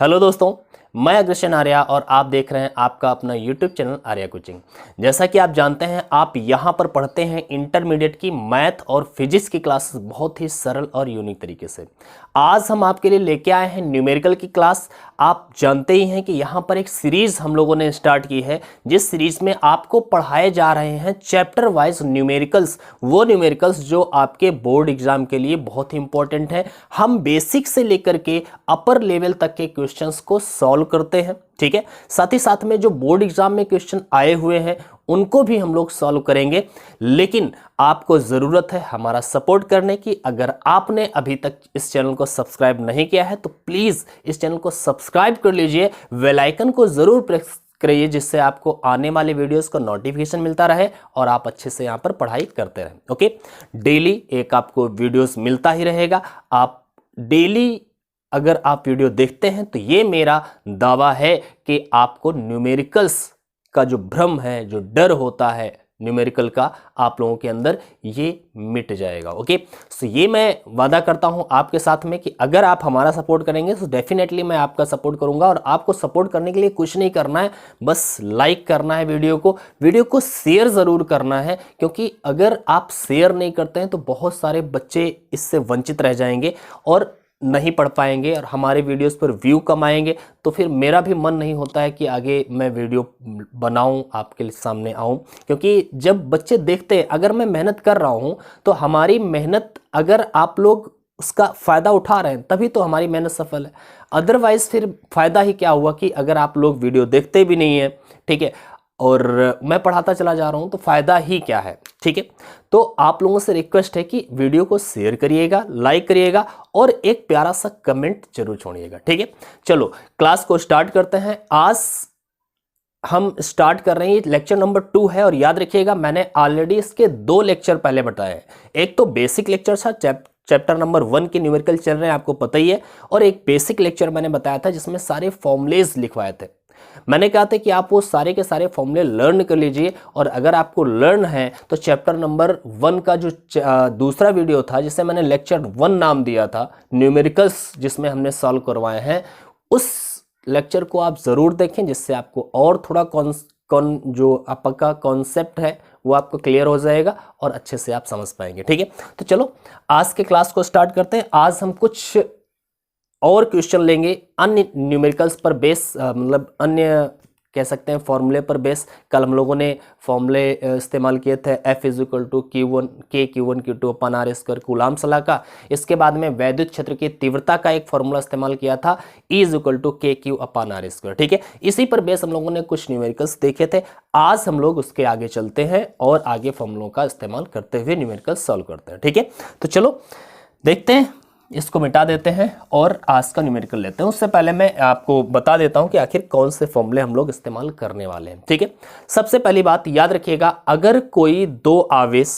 Hello दोस्तों, मैं अग्रसेन आर्या और आप देख रहे हैं आपका अपना यूट्यूब चैनल आर्या कोचिंग। जैसा कि आप जानते हैं, आप यहां पर पढ़ते हैं इंटरमीडिएट की मैथ और फिजिक्स की क्लासेस बहुत ही सरल और यूनिक तरीके से। आज हम आपके लिए लेके आए हैं न्यूमेरिकल की क्लास। आप जानते ही हैं कि यहां पर एक सीरीज हम लोगों ने स्टार्ट की है, जिस सीरीज में आपको पढ़ाए जा रहे हैं चैप्टर वाइज न्यूमेरिकल्स, वो न्यूमेरिकल्स जो आपके बोर्ड एग्जाम के लिए बहुत ही इंपॉर्टेंट है। हम बेसिक से लेकर के अपर लेवल तक के क्वेश्चंस को सॉल्व करते हैं, ठीक है। साथ ही साथ में जो बोर्ड एग्जाम में क्वेश्चन आए हुए हैं उनको भी हम लोग सॉल्व करेंगे, लेकिन आपको जरूरत है हमारा सपोर्ट करने की। अगर आपने अभी तक इस चैनल को सब्सक्राइब नहीं किया है तो प्लीज इस चैनल को सब्सक्राइब कर लीजिए, बेल आइकन को जरूर प्रेस करिए, जिससे आपको आने वाले वीडियोस का नोटिफिकेशन मिलता रहे और आप अच्छे से यहाँ पर पढ़ाई करते रहें। ओके, डेली एक आपको वीडियोस मिलता ही रहेगा। आप डेली अगर आप वीडियो देखते हैं तो ये मेरा दावा है कि आपको न्यूमेरिकल्स का जो भ्रम है, जो डर होता है न्यूमेरिकल का, आप लोगों के अंदर ये मिट जाएगा। ओके, सो ये मैं वादा करता हूं आपके साथ में कि अगर आप हमारा सपोर्ट करेंगे तो डेफिनेटली मैं आपका सपोर्ट करूंगा। और आपको सपोर्ट करने के लिए कुछ नहीं करना है, बस लाइक करना है वीडियो को शेयर ज़रूर करना है, क्योंकि अगर आप शेयर नहीं करते हैं तो बहुत सारे बच्चे इससे वंचित रह जाएंगे और नहीं पढ़ पाएंगे और हमारे वीडियोस पर व्यू कम आएंगे। तो फिर मेरा भी मन नहीं होता है कि आगे मैं वीडियो बनाऊं, आपके सामने आऊं, क्योंकि जब बच्चे देखते हैं, अगर मैं मेहनत कर रहा हूं तो हमारी मेहनत, अगर आप लोग उसका फ़ायदा उठा रहे हैं तभी तो हमारी मेहनत सफल है। अदरवाइज फिर फ़ायदा ही क्या हुआ कि अगर आप लोग वीडियो देखते भी नहीं है, ठीक है, और मैं पढ़ाता चला जा रहा हूं तो फायदा ही क्या है, ठीक है। तो आप लोगों से रिक्वेस्ट है कि वीडियो को शेयर करिएगा, लाइक करिएगा और एक प्यारा सा कमेंट जरूर छोड़िएगा, ठीक है। चलो क्लास को स्टार्ट करते हैं। आज हम स्टार्ट कर रहे हैं, लेक्चर नंबर 2 है। और याद रखिएगा, मैंने ऑलरेडी इसके 2 लेक्चर पहले बताए हैं। एक तो बेसिक लेक्चर था, चैप्टर नंबर 1 के न्यूमेरिकल चल रहे हैं, आपको पता ही है। और एक बेसिक लेक्चर मैंने बताया था जिसमें सारे फॉर्मूलेज लिखवाए थे। मैंने कहा था कि आप वो सारे के सारे फॉर्मूले लर्न कर लीजिए, और अगर आपको लर्न है तो चैप्टर नंबर 1 का जो दूसरा वीडियो था, जिसे मैंने लेक्चर 1 नाम दिया था, न्यूमेरिकल्स, जिसमें हमने सॉल्व करवाए हैं, उस लेक्चर को आप ज़रूर देखें, जिससे आपको और थोड़ा जो आपका कॉन्सेप्ट है वो आपको क्लियर हो जाएगा और अच्छे से आप समझ पाएंगे, ठीक है। तो चलो आज के क्लास को स्टार्ट करते हैं। आज हम कुछ और क्वेश्चन लेंगे अन्य न्यूमेरिकल्स पर बेस, मतलब अन्य कह सकते हैं फॉर्मूले पर बेस। कल हम लोगों ने फॉर्मूले इस्तेमाल किए थे, F = Q1 K Q1 Q2 अपन R² कूलाम सला का। इसके बाद में वैद्युत क्षेत्र की तीव्रता का एक फॉर्मूला इस्तेमाल किया था, E = KQ/R², ठीक है। इसी पर बेस हम लोगों ने कुछ न्यूमेरिकल्स देखे थे। आज हम लोग उसके आगे चलते हैं और आगे फॉर्मूलों का इस्तेमाल करते हुए न्यूमेरिकल्स सॉल्व करते हैं, ठीक है। तो चलो देखते हैं, इसको मिटा देते हैं और आज का न्यूमेरिकल लेते हैं। उससे पहले मैं आपको बता देता हूं कि आखिर कौन से फॉर्मूले हम लोग इस्तेमाल करने वाले हैं, ठीक है। सबसे पहली बात याद रखिएगा, अगर कोई 2 आवेश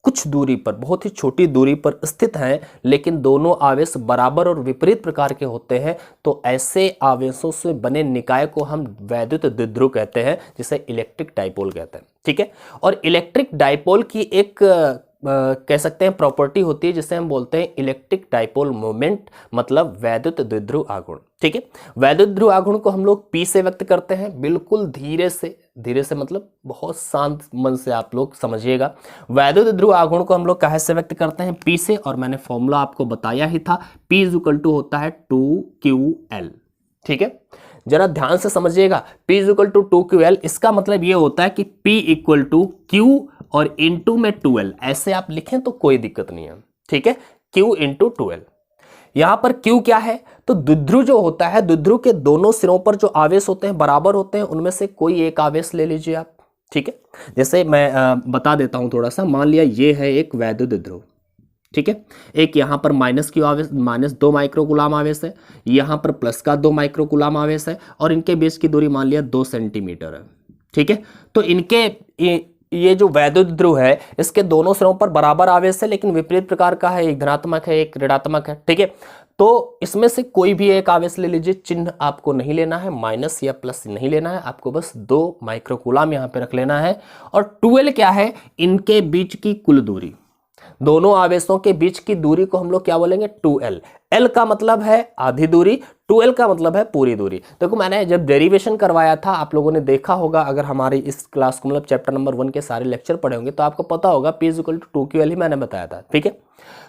कुछ दूरी पर, बहुत ही छोटी दूरी पर स्थित हैं, लेकिन दोनों आवेश बराबर और विपरीत प्रकार के होते हैं, तो ऐसे आवेशों से बने निकाय को हम वैद्युत द्विध्रुव कहते हैं, जिसे इलेक्ट्रिक डाइपोल कहते हैं, ठीक है। और इलेक्ट्रिक डाइपोल की एक कह सकते हैं प्रॉपर्टी होती है, जिसे हम बोलते हैं इलेक्ट्रिक डाइपोल मोमेंट, मतलब वैद्युत द्विध्रुव आघूर्ण, ठीक है। वैद्युत ध्रुव आघूर्ण को हम लोग P से व्यक्त करते हैं, बिल्कुल धीरे से मतलब बहुत शांत मन से आप लोग समझिएगा। वैद्युत ध्रुव आघूर्ण को हम लोग कहाँ से व्यक्त करते हैं? P से। और मैंने फॉर्मूला आपको बताया ही था, P = होता है 2QL, ठीक है। जरा ध्यान से समझिएगा, P = 2QL, इसका मतलब ये होता है कि P = Q और इंटू में 2L, ऐसे आप लिखें तो कोई दिक्कत नहीं है, ठीक है। Q × 2L। यहां पर Q क्या है? तो द्विध्रुव जो होता है, द्विध्रुव के दोनों सिरों पर जो आवेश होते हैं बराबर होते हैं, उनमें से कोई एक आवेश ले लीजिए आप, ठीक है। जैसे मैं बता देता हूं थोड़ा सा। मान लिया ये है एक वैद्युत द्विध्रुव, ठीक है। एक यहां पर -Q आवेश, -2 माइक्रोकूलाम आवेश है, यहां पर प्लस का 2 माइक्रोकूलाम आवेश है, और इनके बीच की दूरी मान लिया 2 सेंटीमीटर है, ठीक है। तो इनके ये जो वैद्युत ध्रुव है, इसके दोनों सिरों पर बराबर आवेश है, लेकिन विपरीत प्रकार का है, एक धनात्मक है एक ऋणात्मक है, ठीक है। तो इसमें से कोई भी एक आवेश ले लीजिए, चिन्ह आपको नहीं लेना है, माइनस या प्लस नहीं लेना है, आपको बस 2 माइक्रोकूलाम यहां पे रख लेना है। और 2L क्या है? इनके बीच की कुल दूरी, दोनों आवेशों के बीच की दूरी को हम लोग क्या बोलेंगे? 2L। L का मतलब है आधी दूरी, 12 का मतलब है पूरी दूरी। देखो मैंने जब डेरिवेशन करवाया था, आप लोगों ने देखा होगा, अगर हमारी इस क्लास को मतलब चैप्टर नंबर 1 के सारे लेक्चर पढ़े होंगे तो आपको पता होगा P = 2QL ही मैंने बताया था, ठीक है।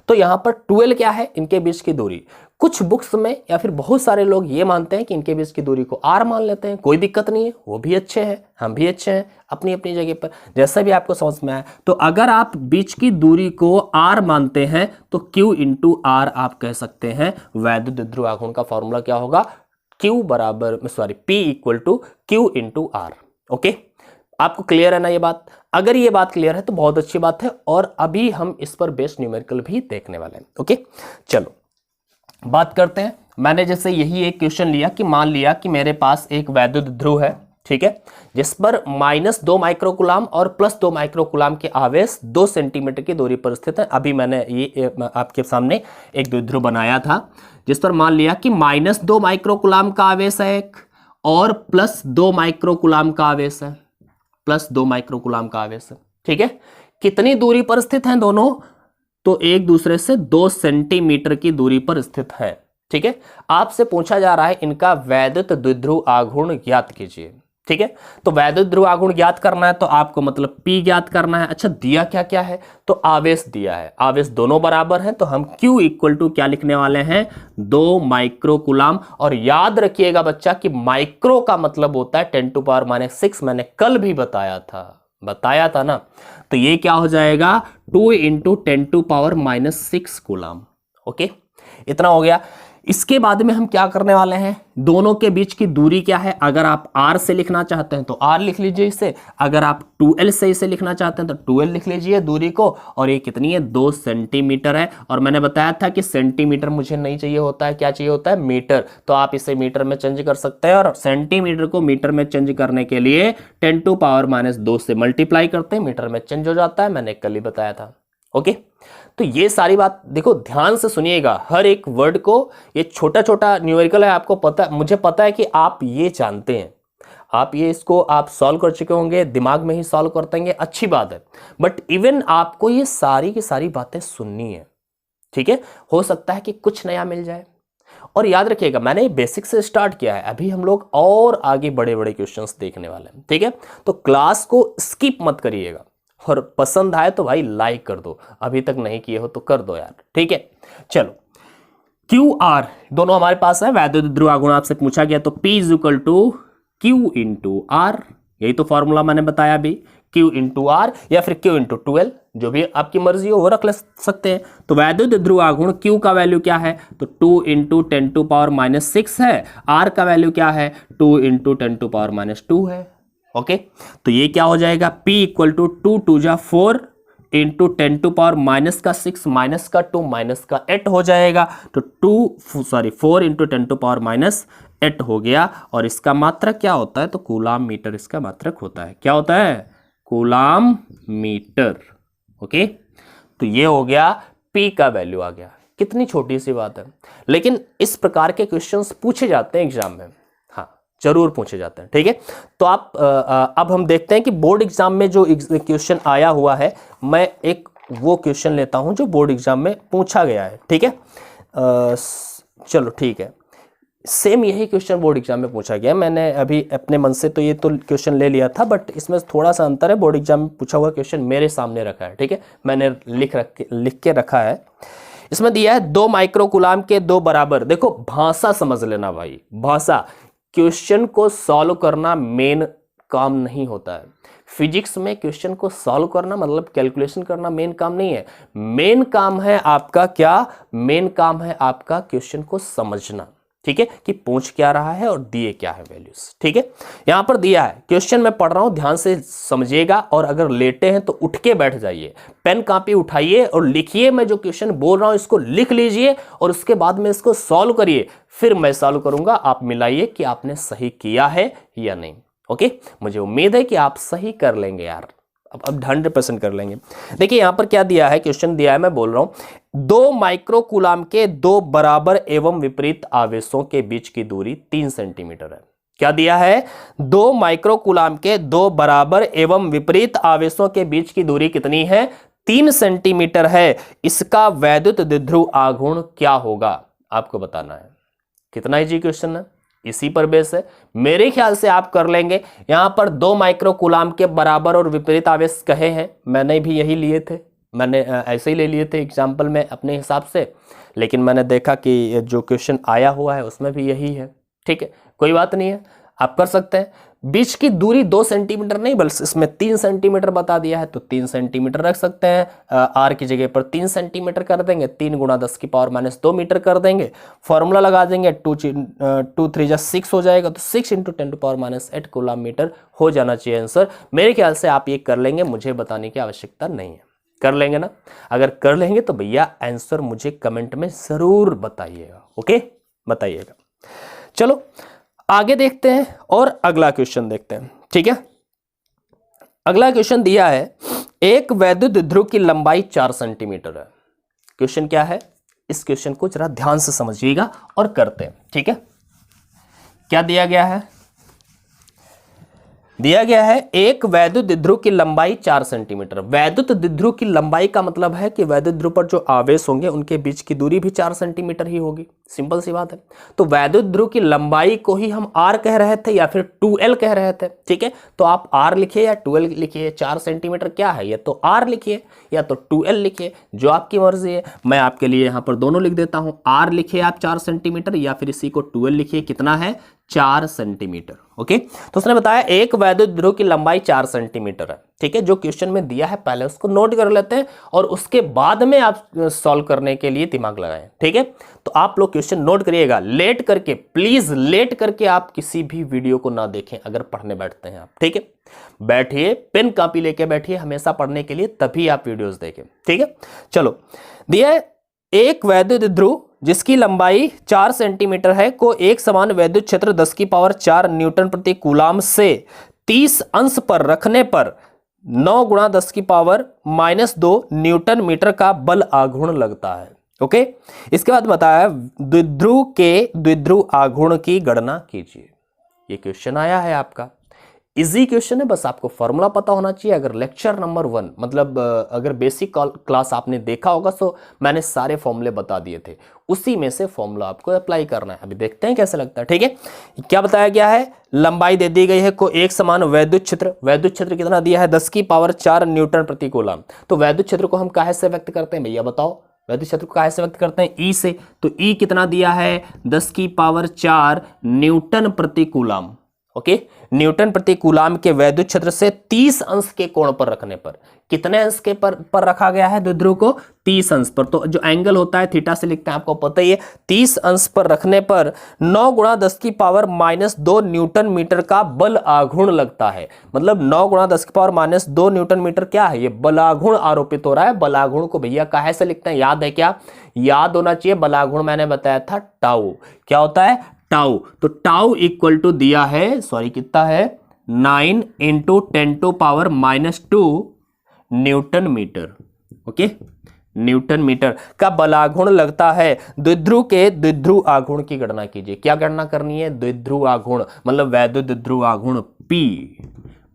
तो यहाँ पर 12 क्या है, इनके बीच की दूरी। कुछ बुक्स में या फिर बहुत सारे लोग ये मानते हैं कि इनके बीच की दूरी को R मान लेते हैं, कोई दिक्कत नहीं है, वो भी अच्छे हैं, हम भी अच्छे हैं अपनी अपनी जगह पर, जैसा भी आपको समझ में आए। तो अगर आप बीच की दूरी को R मानते हैं तो Q × R आप कह सकते हैं। वैद्युत द्विध्रुव आघूर्ण का फॉर्मूला क्या होगा, P = Q × R। ओके, आपको क्लियर है ना ये बात? अगर ये बात क्लियर है तो बहुत अच्छी बात है, और अभी हम इस पर बेस्ड न्यूमेरिकल भी देखने वाले हैं। ओके, चलो बात करते हैं। मैंने जैसे यही एक क्वेश्चन लिया कि मान लिया कि मेरे पास एक वैद्युत ध्रुव है, ठीक है, जिस पर -2 माइक्रोकूलाम और +2 माइक्रोकूलाम के आवेश 2 सेंटीमीटर की दूरी पर स्थित है। अभी मैंने ये आपके सामने एक द्विध्रुव बनाया था जिस पर मान लिया कि -2 माइक्रोकूलाम का आवेश है एक, और +2 माइक्रोकूलाम का आवेश है, +2 माइक्रोकूलाम का आवेश है, ठीक है। कितनी दूरी पर स्थित हैं दोनों, तो एक दूसरे से 2 सेंटीमीटर की दूरी पर स्थित है, ठीक है। आपसे पूछा जा रहा है इनका वैद्युत द्विध्रुव आघूर्ण ज्ञात कीजिए, ठीक है। तो वैद्युत ध्रुव आघूर्ण ज्ञात करना है तो आपको मतलब P ज्ञात करना है। अच्छा, दिया क्या क्या है, तो आवेश दिया है, आवेश दोनों बराबर हैं, तो हम Q = क्या लिखने वाले हैं, 2 माइक्रोकूलाम। और याद रखिएगा बच्चा कि माइक्रो का मतलब होता है 10⁻⁻⁶, मैंने कल भी बताया था ना। तो ये क्या हो जाएगा, 2 × 10⁻⁻6 कूलाम। ओके, इतना हो गया। इसके बाद में हम क्या करने वाले हैं, दोनों के बीच की दूरी क्या है, अगर आप R से लिखना चाहते हैं तो R लिख लीजिए इसे, अगर आप 2L से इसे लिखना चाहते हैं तो 2L लिख लीजिए दूरी को। और ये कितनी है, 2 सेंटीमीटर है। और मैंने बताया था कि सेंटीमीटर मुझे नहीं चाहिए होता है, क्या चाहिए होता है, मीटर। तो आप इसे मीटर में चेंज कर सकते हैं, और सेंटीमीटर को मीटर में चेंज करने के लिए 10⁻⁻2 से मल्टीप्लाई करते हैं, मीटर में चेंज हो जाता है, मैंने कल ही बताया था। ओके, तो ये सारी बात देखो, ध्यान से सुनिएगा हर एक वर्ड को। ये छोटा छोटा न्यूमेरिकल है, आपको पता, मुझे पता है कि आप ये जानते हैं, आप ये इसको आप सॉल्व कर चुके होंगे, दिमाग में ही सॉल्व करते हैं, अच्छी बात है। बट इवन आपको ये सारी की सारी बातें सुननी है, ठीक है। हो सकता है कि कुछ नया मिल जाए। और याद रखिएगा मैंने बेसिक से स्टार्ट किया है, अभी हम लोग और आगे बड़े बड़े क्वेश्चंस देखने वाले हैं, ठीक है। तो क्लास को स्किप मत करिएगा, और पसंद आए तो भाई लाइक कर दो, अभी तक नहीं किए हो तो कर दो यार, ठीक है। चलो, QR दोनों हमारे पास है, वैद्युत ध्रुव आघूर्ण आपसे पूछा गया, तो P = Q × R, यही तो फॉर्मूला मैंने बताया अभी, Q × R या फिर Q × 12, जो भी आपकी मर्जी हो वो रख ले सकते हैं। तो वैद्युत ध्रुव आघूर्ण Q का वैल्यू क्या है, तो 2 × 10⁻⁻6 है, R का वैल्यू क्या है, 2 × 10⁻⁻2 है। ओके, तो ये क्या हो जाएगा, P = 2 × 2 = 4 × 10⁻⁻6 -2 -8 हो जाएगा। तो 4 × 10⁻⁸ हो गया। और इसका मात्रक क्या होता है, तो कूलाम मीटर इसका मात्रक होता है। क्या होता है, कूलाम मीटर। ओके, तो ये हो गया, P का वैल्यू आ गया। कितनी छोटी सी बात है, लेकिन इस प्रकार के क्वेश्चंस पूछे जाते हैं एग्जाम में, जरूर पूछे जाते हैं, ठीक है। तो आप अब हम देखते हैं कि बोर्ड एग्जाम में जो क्वेश्चन आया हुआ है, मैं एक वो क्वेश्चन लेता हूं जो बोर्ड एग्जाम में पूछा गया है, ठीक है। चलो ठीक है, सेम यही क्वेश्चन बोर्ड एग्जाम में पूछा गया। मैंने अभी अपने मन से तो ये तो क्वेश्चन ले लिया था, बट इसमें थोड़ा सा अंतर है। बोर्ड एग्जाम में पूछा हुआ क्वेश्चन मेरे सामने रखा है, ठीक है, मैंने लिख के रखा है। इसमें दिया है 2 माइक्रोकूलाम के 2 बराबर, देखो भाषा समझ लेना भाई, भाषा। क्वेश्चन को सॉल्व करना मेन काम नहीं होता है फिजिक्स में। क्वेश्चन को सॉल्व करना मतलब कैलकुलेशन करना मेन काम नहीं है। मेन काम है आपका क्या, मेन काम है आपका क्वेश्चन को समझना, ठीक है, कि पूछ क्या रहा है और दिए क्या है वैल्यूज, ठीक है। यहां पर दिया है, क्वेश्चन मैं पढ़ रहा हूं, ध्यान से समझिएगा, और अगर लेटे हैं तो उठ के बैठ जाइए, पेन कॉपी उठाइए और लिखिए। मैं जो क्वेश्चन बोल रहा हूं इसको लिख लीजिए, और उसके बाद में इसको सॉल्व करिए, फिर मैं सॉल्व करूंगा, आप मिलाइए कि आपने सही किया है या नहीं। ओके, मुझे उम्मीद है कि आप सही कर लेंगे यार, अब 100% कर लेंगे। देखिए यहां पर क्या दिया है, क्वेश्चन दिया है, मैं बोल रहा हूं 2 माइक्रोकूलाम के 2 बराबर एवं विपरीत आवेशों के बीच की दूरी 3 सेंटीमीटर है। क्या दिया है, 2 माइक्रोकूलाम के 2 बराबर एवं विपरीत आवेशों के बीच की दूरी कितनी है, 3 सेंटीमीटर है। इसका वैद्युत द्विध्रुव आघूर्ण क्या होगा, आपको बताना है। कितना इजी क्वेश्चन है, इसी पर बेस है। मेरे ख्याल से आप कर लेंगे। यहां पर 2 माइक्रो कूलाम के बराबर और विपरीत आवेश कहे हैं, मैंने भी यही लिए थे, मैंने ऐसे ही ले लिए थे एग्जाम्पल में अपने हिसाब से, लेकिन मैंने देखा कि जो क्वेश्चन आया हुआ है उसमें भी यही है। ठीक है, कोई बात नहीं है, आप कर सकते हैं। बीच की दूरी 2 सेंटीमीटर नहीं बल्कि इसमें 3 सेंटीमीटर बता दिया है, तो 3 सेंटीमीटर रख सकते हैं। आर की जगह पर 3 सेंटीमीटर कर देंगे, 3 गुणा 10⁻² मीटर कर देंगे, फॉर्मूला लगा देंगे, 2 3 जा 6 हो जाएगा, तो 6 × 10⁻8 कूलम मीटर हो जाना चाहिए आंसर। मेरे ख्याल से आप ये कर लेंगे, मुझे बताने की आवश्यकता नहीं है। कर लेंगे ना? अगर कर लेंगे तो भैया आंसर मुझे कमेंट में जरूर बताइएगा। ओके, बताइएगा। चलो आगे देखते हैं और अगला क्वेश्चन देखते हैं। ठीक है, अगला क्वेश्चन दिया है, एक वैद्युत द्विध्रुव की लंबाई 4 सेंटीमीटर है। क्वेश्चन क्या है, इस क्वेश्चन को जरा ध्यान से समझिएगा और करते हैं। ठीक है, क्या दिया गया है? दिया गया है एक वैद्युत द्विध्रुव की लंबाई 4 सेंटीमीटर। वैद्युत द्विध्रुव की लंबाई का मतलब है कि वैद्युत ध्रुव पर जो आवेश होंगे उनके बीच की दूरी भी 4 सेंटीमीटर ही होगी। सिंपल सी बात है। तो वैद्युत ध्रुव की लंबाई को ही हम r कह रहे थे या फिर 2l कह रहे थे। ठीक है, तो आप r लिखिए या 2l लिखिए। 4 सेंटीमीटर क्या है, या तो r लिखिए या तो 2l लिखिए, जो आपकी मर्जी है। मैं आपके लिए यहां पर दोनों लिख देता हूं। r लिखिए आप 4 सेंटीमीटर, या फिर इसी को 2l लिखिए। कितना है? 4 सेंटीमीटर। ओके, तो उसने बताया एक वैद्युत ध्रुव की लंबाई 4 सेंटीमीटर है। ठीक है, जो क्वेश्चन में दिया है पहले उसको नोट कर लेते हैं और उसके बाद में आप सॉल्व करने के लिए दिमाग लगाएं। ठीक है, तो आप लोग क्वेश्चन नोट करिएगा। लेट करके, प्लीज लेट करके आप किसी भी वीडियो को ना देखें अगर पढ़ने बैठते हैं आप। ठीक है, बैठिए, पेन कॉपी लेके बैठिए हमेशा पढ़ने के लिए, तभी आप वीडियोस देखें। ठीक है, चलो दिया है एक वैद्युत ध्रुव जिसकी लंबाई 4 सेंटीमीटर है को एक समान वैद्युत क्षेत्र 10⁴ न्यूटन प्रति कूलाम से 30 अंश पर रखने पर 9 × 10⁻² न्यूटन मीटर का बल आघूर्ण लगता है। ओके, इसके बाद बताया द्विध्रुव के द्विध्रुव आघूर्ण की गणना कीजिए। ये क्वेश्चन आया है आपका, इजी क्वेश्चन है, बस आपको फॉर्मूला पता होना चाहिए। अगर लेक्चर नंबर 1 मतलब अगर बेसिक क्लास आपने देखा होगा तो मैंने सारे फॉर्मूले बता दिए थे, उसी में से फॉर्मूला आपको अप्लाई करना है। अभी देखते हैं कैसे लगता है। ठीक है, क्या बताया गया है? लंबाई दे दी गई है को एक समान वैद्युत क्षेत्र। वैद्युत क्षेत्र कितना दिया है? 10⁴ न्यूटन प्रति कूलम। तो वैद्युत क्षेत्र को हम काहे से व्यक्त करते हैं भैया, बताओ? वैद्युत क्षेत्र को काहे से व्यक्त करते हैं? ई से। तो ई कितना दिया है? 10⁴ न्यूटन प्रति कूलम। ओके, न्यूटन प्रति कूलाम के वैद्युत क्षेत्र से 30 अंश के कोण पर रखने पर, कितने अंश के पर रखा गया है द्विध्रुव को? 30 अंश पर। तो जो एंगल होता है थीटा से लिखते हैं, आपको पता ही है। 30 अंश पर रखने पर 9 × 10⁻² न्यूटन मीटर का बल आघूर्ण लगता है। मतलब 9 × 10⁻² न्यूटन मीटर क्या है? ये बल आघूर्ण आरोपित हो रहा है। बल आघूर्ण को भैया काहे से लिखते हैं, याद है क्या? याद होना चाहिए। बल आघूर्ण मैंने बताया था टाउ। क्या होता है? टाउ। तो टाउ इक्वल टू दिया है, सॉरी कितना है? 9 × 10⁻² newton metre. Okay, newton metre का बल आघूर्ण लगता है। द्विध्रुव के द्विध्रुव आघूर्ण की गणना कीजिए। क्या गणना करनी है? द्विध्रुव आघूर्ण, मतलब वैद्युत द्विध्रुव आघूर्ण P।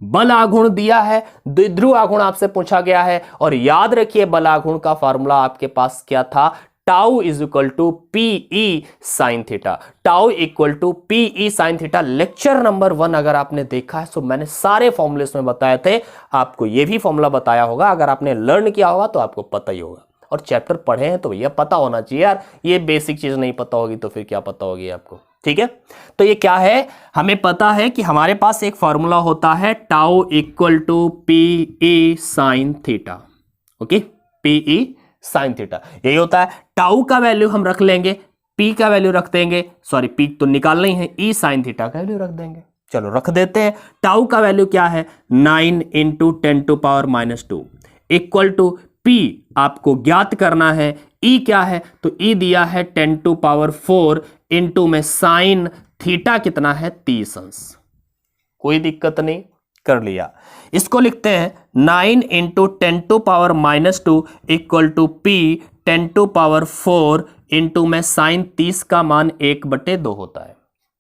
बल आघूर्ण दिया है, द्विध्रुव आघूर्ण आपसे पूछा गया है, और याद रखिए बल आघूर्ण का फॉर्मूला आपके पास क्या था? Tau is equal to P E sine theta. Tau equal to P E sine theta. Lecture number 1 अगर आपने देखा है तो मैंने सारे फॉर्मूले उसमें बताए थे, आपको ये भी फॉर्मूला बताया होगा। अगर आपने लर्न किया होगा तो आपको पता ही होगा, और चैप्टर पढ़े हैं तो भैया पता होना चाहिए यार। ये बेसिक चीज नहीं पता होगी तो फिर क्या पता होगी आपको? ठीक है, तो ये क्या है? हमें पता है कि हमारे पास एक फॉर्मूला होता है tau equal to P E sine theta. Okay, P E sine theta यही होता है। टाउ का वैल्यू हम रख लेंगे, पी का वैल्यू रख देंगे, सॉरी पी तो निकालना ही है, ई साइन थीटा का वैल्यू रख देंगे। चलो रख देते हैं। टाउ का वैल्यू क्या है? 9 × 10⁻² इक्वल टू पी आपको ज्ञात करना है। ई क्या है? तो ई दिया है 10⁴ इंटू में साइन थीटा कितना है? 30 अंश। कोई दिक्कत नहीं, कर लिया। इसको लिखते हैं 9 × 10⁻² इक्वल टू पी 10⁴ इंटू में साइन 30 का मान 1/2 होता है।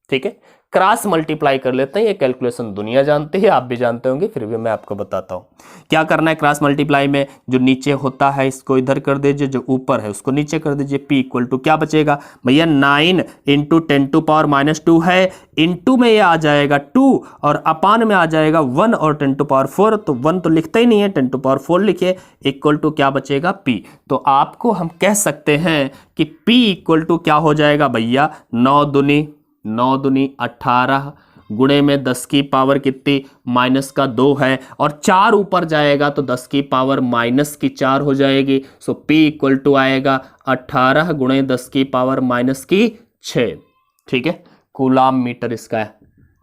ठीक है, क्रॉस मल्टीप्लाई कर लेते हैं। ये कैलकुलेशन दुनिया जानती है, आप भी जानते होंगे, फिर भी मैं आपको बताता हूँ क्या करना है। क्रॉस मल्टीप्लाई में जो नीचे होता है इसको इधर कर दीजिए, जो ऊपर है उसको नीचे कर दीजिए। p इक्वल टू क्या बचेगा भैया, 9 इंटू 10⁻⁻2 है, इंटू में ये आ जाएगा 2 और अपान में आ जाएगा 1 और 10⁻4, तो 1 तो लिखते ही नहीं है, 10⁻4 लिखिए, इक्वल टू क्या बचेगा p। तो आपको हम कह सकते हैं कि p इक्वल टू क्या हो जाएगा भैया, 9 दूनी 18 गुणे में 10 की पावर कितनी, माइनस का 2 है, और 4 ऊपर जाएगा तो 10 की पावर माइनस की 4 हो जाएगी। सो p इक्वल टू आएगा 18 गुणे 10 की पावर माइनस की 6। ठीक है, कूलाम मीटर इसका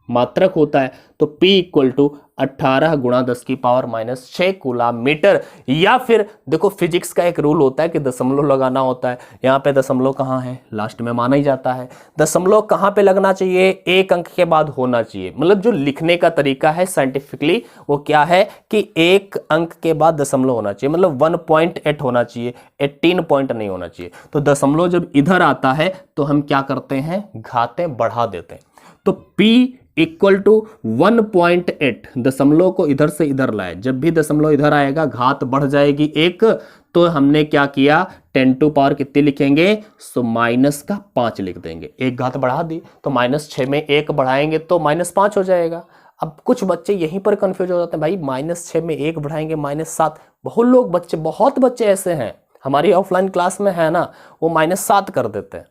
मात्रक होता है। तो p इक्वल टू 18 गुणा 10 की पावर माइनस 6 कूलाम मीटर। या फिर देखो फिजिक्स का एक रूल होता है कि दशमलव लगाना होता है। यहाँ पे दशमलव कहाँ है, लास्ट में माना ही जाता है। दशमलव कहाँ पे लगना चाहिए, एक अंक के बाद होना चाहिए। मतलब जो लिखने का तरीका है साइंटिफिकली वो क्या है कि एक अंक के बाद दशमलव होना चाहिए, मतलब 1.8 होना चाहिए, 18 पॉइंट नहीं होना चाहिए। तो दशमलव जब इधर आता है तो हम क्या करते हैं, घातें बढ़ा देते हैं। तो p इक्वल टू 1.8, दशमलव को इधर से इधर लाए, जब भी दशमलव इधर आएगा घात बढ़ जाएगी एक, तो हमने क्या किया 10 टू पावर कितनी लिखेंगे, सो माइनस का 5 लिख देंगे। एक घात बढ़ा दी तो -6 में 1 बढ़ाएंगे तो -5 हो जाएगा। अब कुछ बच्चे यहीं पर कंफ्यूज हो जाते हैं, भाई -6 में 1 बढ़ाएंगे -7। बहुत बच्चे ऐसे हैं हमारी ऑफलाइन क्लास में है ना, वो -7 कर देते हैं।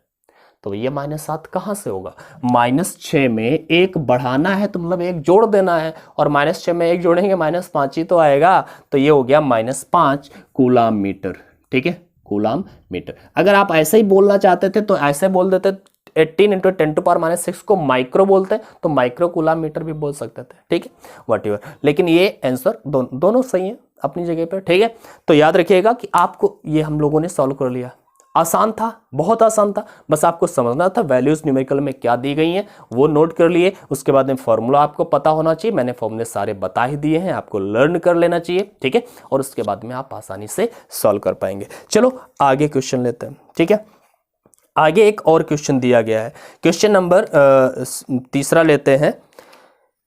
तो ये -7 कहाँ से होगा, -6 में 1 बढ़ाना है तो मतलब 1 जोड़ देना है, और -6 में 1 जोड़ेंगे -5 ही तो आएगा। तो ये हो गया -5 कूलाम मीटर। ठीक है, कूलाम मीटर। अगर आप ऐसे ही बोलना चाहते थे तो ऐसे बोल देते, 18 इंटू 10⁻6 को माइक्रो बोलते हैं तो माइक्रो कूलाम मीटर भी बोल सकते थे। ठीक है, व्हाटएवर, लेकिन ये आंसर दोनों सही है अपनी जगह पर। ठीक है, तो याद रखिएगा कि आपको ये हम लोगों ने सॉल्व कर लिया। आसान था, बहुत आसान था, बस आपको समझना था वैल्यूज न्यूमेरिकल में क्या दी गई हैं वो नोट कर लिए। उसके बाद में फॉर्मूला आपको पता होना चाहिए, मैंने फॉर्मूले सारे बता ही दिए हैं, आपको लर्न कर लेना चाहिए। ठीक है, और उसके बाद में आप आसानी से सॉल्व कर पाएंगे। चलो आगे क्वेश्चन लेते हैं। ठीक है, आगे एक और क्वेश्चन दिया गया है, क्वेश्चन नंबर 3 लेते हैं,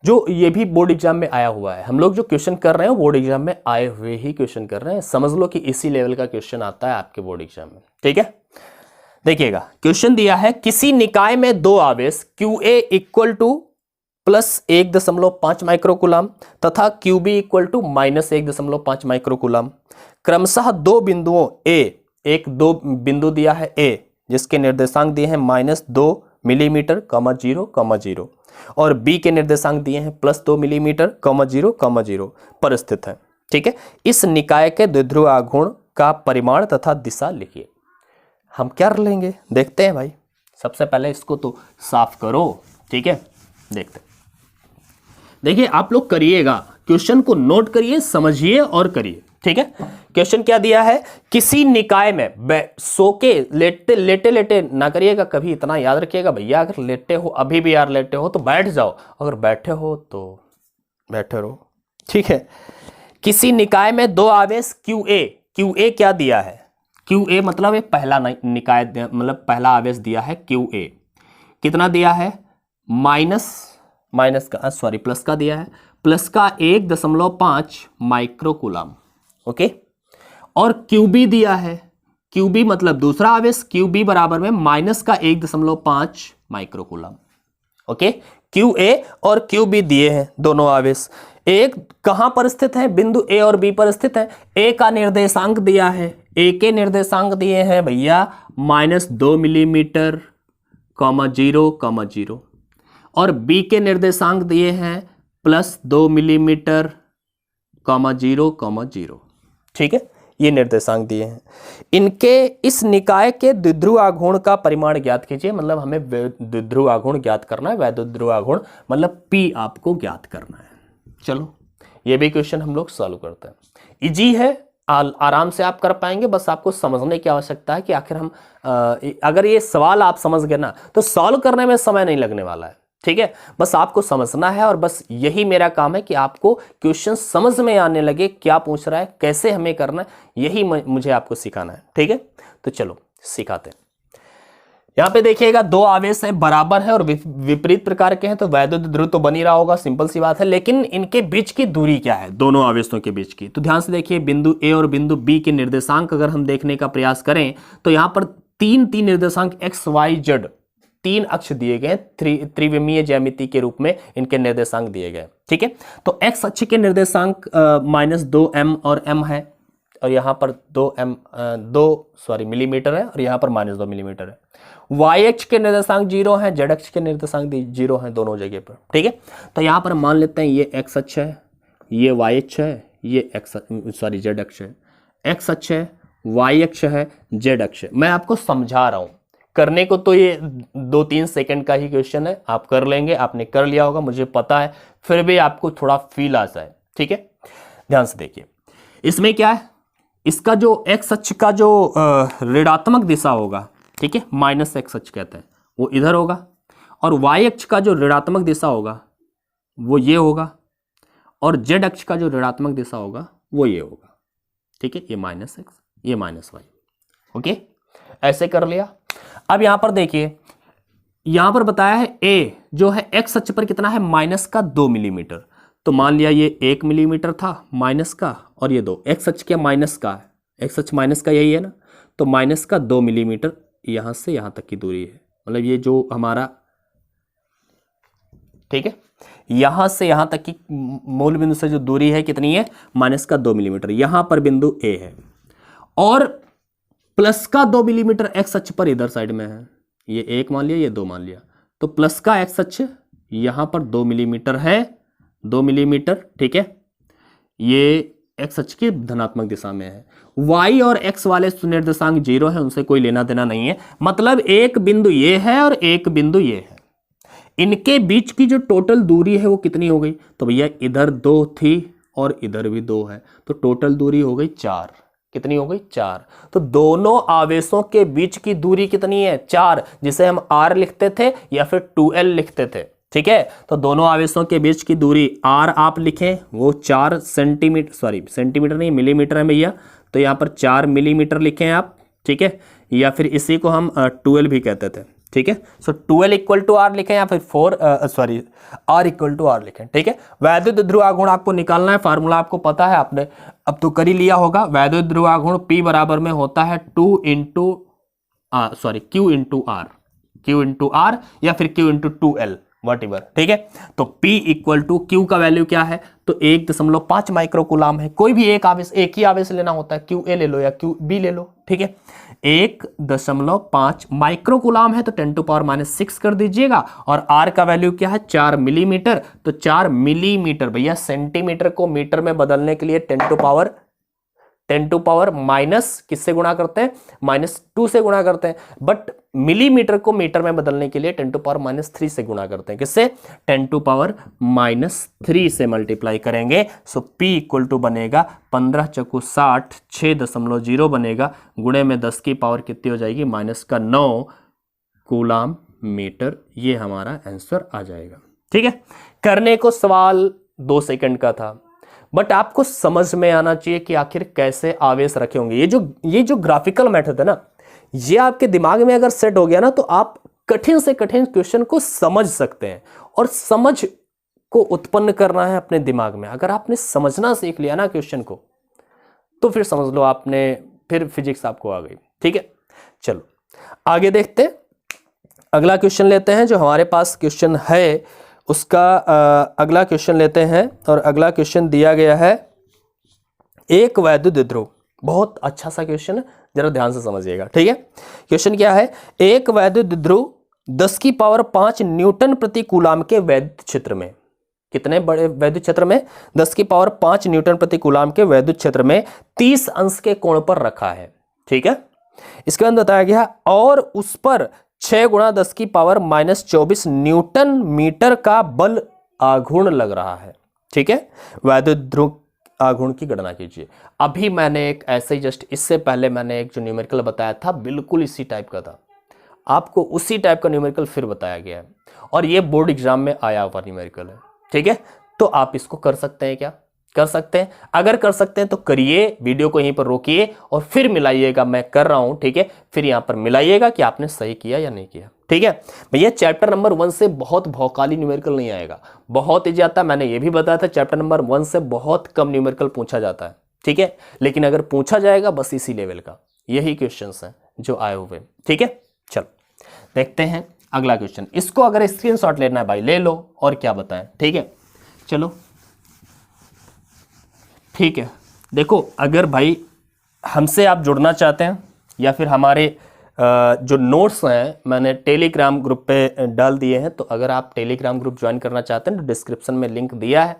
जो ये भी बोर्ड एग्जाम में आया हुआ है। हम लोग जो क्वेश्चन कर रहे हैं बोर्ड एग्जाम में आए हुए ही क्वेश्चन कर रहे हैं, समझ लो कि इसी लेवल का क्वेश्चन आता है आपके बोर्ड एग्जाम में। ठीक है, देखिएगा क्वेश्चन दिया है, किसी निकाय में 2 आवेश QA इक्वल टू +1.5 माइक्रोकूलम तथा QB इक्वल टू -1.5 माइक्रोकूलम क्रमशः 2 बिंदुओं दो बिंदु दिया है A, जिसके निर्देशांक दिए हैं -2 मिलीमीटर, 0, और B के निर्देशांक दिए हैं +2 मिलीमीटर, 0, पर स्थित है। ठीक है, इस निकाय के द्विध्रुव आघूर्ण का परिमाण तथा दिशा लिखिए। हम क्या लेंगे, देखते हैं भाई। सबसे पहले इसको तो साफ करो। ठीक है, देखते हैं। देखिए आप लोग करिएगा, क्वेश्चन को नोट करिए, समझिए और करिए। ठीक है, क्वेश्चन क्या दिया है, किसी निकाय में सो के लेटे ना करिएगा कभी, इतना याद रखिएगा भैया, अगर लेटे हो अभी भी यार लेटे हो तो बैठ जाओ, अगर बैठे हो तो बैठे रहो। ठीक है, किसी निकाय में 2 आवेश QA क्या दिया है, QA मतलब ये पहला निकाय, मतलब पहला आवेश दिया है QA, कितना दिया है, प्लस का दिया है, प्लस का 1.5 माइक्रोकूलम। ओके, और QB दिया है, QB मतलब दूसरा आवेश, QB बराबर में -1.5 माइक्रोकूलम। ओके, QA और QB दिए हैं दोनों आवेश। एक कहां पर स्थित है, बिंदु A और B पर स्थित है। A का निर्देशांक दिया है, A के निर्देशांक दिए हैं भैया -2 मिलीमीटर, 0, और B के निर्देशांक दिए हैं +2 मिलीमीटर, 0, ठीक है, ये निर्देशांक दिए हैं। इनके इस निकाय के द्विध्रुव आघूर्ण का परिमाण ज्ञात कीजिए, मतलब हमें द्विध्रुव आघूर्ण ज्ञात करना है, वैद्युद्रुव आघूर्ण मतलब P आपको ज्ञात करना है। चलो ये भी क्वेश्चन हम लोग सॉल्व करते हैं, इजी है, आराम से आप कर पाएंगे, बस आपको समझने की आवश्यकता है कि आखिर हम अगर ये सवाल आप समझ गए ना तो सॉल्व करने में समय नहीं लगने वाला है। ठीक है, बस आपको समझना है, और बस यही मेरा काम है कि आपको क्वेश्चन समझ में आने लगे, क्या पूछ रहा है, कैसे हमें करना है, यही मुझे आपको सिखाना है। ठीक है, तो चलो सिखाते हैं। यहाँ पे देखिएगा दो आवेश हैं, बराबर है और विपरीत प्रकार के हैं, तो वैद्युत ध्रुव तो बन ही रहा होगा, सिंपल सी बात है। लेकिन इनके बीच की दूरी क्या है, दोनों आवेशों के बीच की, तो ध्यान से देखिए बिंदु ए और बिंदु बी के निर्देशांक अगर हम देखने का प्रयास करें तो यहाँ पर तीन निर्देशांक एक्स वाई जेड, तीन अक्ष दिए गए, त्रिविमीय ज्यामिति के रूप में इनके निर्देशांक दिए गए, ठीक है। तो एक्स अक्ष के निर्देशांक -2m और m है, और यहाँ पर 2 मिलीमीटर है, और यहाँ पर -2 मिलीमीटर है। y अक्ष के निर्देशांक 0 है, z अक्ष के निर्देशांक 0 है दोनों जगह पर, ठीक है। तो यहाँ पर मान लेते हैं ये x अक्ष है, ये y अक्ष है, ये z अक्ष है, x अक्ष है, y अक्ष है, z अक्ष है। मैं आपको समझा रहा हूँ, करने को तो ये 2-3 सेकंड का ही क्वेश्चन है, आप कर लेंगे, आपने कर लिया होगा मुझे पता है, फिर भी आपको थोड़ा फील आ जाए, ठीक है। ध्यान से देखिए, इसमें क्या है, इसका जो x अक्ष का जो ऋणात्मक दिशा होगा, ठीक है, -x अक्ष कहते हैं, वो इधर होगा, और y अक्ष का जो ऋणात्मक दिशा होगा वो ये होगा, और z अक्ष का जो ऋणात्मक दिशा होगा वो ये होगा, ठीक है। ये -x, ये -y, ओके, ऐसे कर लिया। अब यहां पर देखिए, यहां पर बताया है a जो है x अक्ष पर कितना है, -2 मिलीमीटर, तो मान लिया ये 1 मिलीमीटर था माइनस का, और ये 2, x अक्ष क्या माइनस का है, x अक्ष माइनस का यही है ना, तो -2 मिलीमीटर यहां से यहां तक की दूरी है, मतलब ये जो हमारा, ठीक है, यहां से यहां तक की मूल बिंदु से जो दूरी है कितनी है, -2 मिलीमीटर। यहां पर बिंदु a है, और +2 मिलीमीटर x अक्ष पर इधर साइड में है, ये 1 मान लिया, ये 2 मान लिया, तो प्लस का x अक्ष यहां पर 2 मिलीमीटर है, 2 मिलीमीटर, ठीक है, ये x अक्ष की धनात्मक दिशा में है। y और x वाले निर्देशांक 0 है, उनसे कोई लेना देना नहीं है, मतलब एक बिंदु ये है और एक बिंदु ये है, इनके बीच की जो टोटल दूरी है वो कितनी हो गई, तो भैया इधर 2 थी और इधर भी 2 है, तो टोटल दूरी हो गई 4। कितनी हो गई, 4। तो दोनों आवेशों के बीच की दूरी कितनी है, 4, जिसे हम r लिखते थे या फिर 2l लिखते थे, ठीक है। तो दोनों आवेशों के बीच की दूरी r आप लिखें, वो 4 सेंटीमीटर, सेंटीमीटर नहीं मिलीमीटर है भैया, तो यहाँ पर 4 मिलीमीटर लिखें आप, ठीक है, या फिर इसी को हम 2l भी कहते थे, ठीक है। सो 2l = r लिखें, या फिर r = r लिखें, ठीक है। वैद्युत ध्रुव आघूर्ण आपको निकालना है, फार्मूला आपको पता है, आपने अब तो कर ही लिया होगा। वैद्युत ध्रुव आघूर्ण P बराबर में होता है Q × R या फिर Q × 2l, वॉटएवर, ठीक है। तो P = Q का वैल्यू क्या है, तो 1.5 माइक्रोकूलाम है। कोई भी एक ही आवेश लेना होता है, QA ले लो या QB ले लो, ठीक है। 1.5 माइक्रोकूलाम है, तो 10⁻⁻6 कर दीजिएगा, और R का वैल्यू क्या है, 4 मिलीमीटर, तो 4 मिलीमीटर, भैया सेंटीमीटर को मीटर में बदलने के लिए 10⁻⁻ किससे गुणा करते हैं, -2 से गुणा करते हैं, बट मिलीमीटर को मीटर में बदलने के लिए 10⁻³ से गुणा करते हैं, किससे, 10⁻³ से मल्टीप्लाई करेंगे। सो P = बनेगा 15 × 60, 6.0 बनेगा, गुणे में 10 की पावर कितनी हो जाएगी, -9 कूलाम मीटर। ये हमारा आंसर आ जाएगा, ठीक है। करने को सवाल 2 सेकंड का था, बट आपको समझ में आना चाहिए कि आखिर कैसे आवेश रखे होंगे। ये जो ग्राफिकल मेथड है ना, ये आपके दिमाग में अगर सेट हो गया ना, तो आप कठिन से कठिन क्वेश्चन को समझ सकते हैं, और समझ को उत्पन्न करना है अपने दिमाग में। अगर आपने समझना सीख लिया ना क्वेश्चन को, तो फिर समझ लो आपने, फिर फिजिक्स आपको आ गई, ठीक है। चलो आगे देखते हैं, अगला क्वेश्चन लेते हैं जो हमारे पास क्वेश्चन है, उसका अगला क्वेश्चन लेते हैं, और अगला क्वेश्चन दिया गया है एक वैद्युत ध्रुव। बहुत अच्छा सा क्वेश्चन है, जरा ध्यान से समझिएगा, ठीक है। क्वेश्चन क्या है, एक वैद्युत ध्रुव 10⁵ न्यूटन प्रति कूलाम के वैद्युत क्षेत्र में, कितने बड़े वैद्युत क्षेत्र में, 10⁵ न्यूटन प्रति कूलाम के वैद्युत क्षेत्र में 30 अंश के कोण पर रखा है, ठीक है। इसके बाद बताया गया, और उस पर 6 × 10⁻⁻24 न्यूटन मीटर का बल आघूर्ण लग रहा है, ठीक है। वैद्युत ध्रुव आघूर्ण की गणना कीजिए। अभी मैंने एक ऐसे ही जस्ट इससे पहले मैंने एक जो न्यूमेरिकल बताया था, बिल्कुल इसी टाइप का था, आपको उसी टाइप का न्यूमेरिकल फिर बताया गया है, और ये बोर्ड एग्जाम में आया हुआ न्यूमेरिकल है, ठीक है। तो आप इसको कर सकते हैं, क्या कर सकते हैं? अगर कर सकते हैं तो करिए, वीडियो को यहीं पर रोकिए और फिर मिलाइएगा, मैं कर रहा हूं, ठीक है, फिर यहां पर मिलाइएगा कि आपने सही किया या नहीं किया, ठीक है भैया। चैप्टर नंबर 1 से बहुत भौकाली न्यूमेरिकल नहीं आएगा, बहुत ईजी आता है। मैंने ये भी बताया था चैप्टर नंबर 1 से बहुत कम न्यूमेरिकल पूछा जाता है, ठीक है, लेकिन अगर पूछा जाएगा बस इसी लेवल का, यही क्वेश्चंस हैं जो आए हुए, ठीक है। चलो देखते हैं अगला क्वेश्चन। इसको अगर स्क्रीनशॉट लेना है भाई ले लो, और क्या बताएं, ठीक है। चलो ठीक है, देखो अगर भाई हमसे आप जुड़ना चाहते हैं या फिर हमारे जो नोट्स हैं मैंने टेलीग्राम ग्रुप पे डाल दिए हैं, तो अगर आप टेलीग्राम ग्रुप ज्वाइन करना चाहते हैं तो डिस्क्रिप्शन में लिंक दिया है,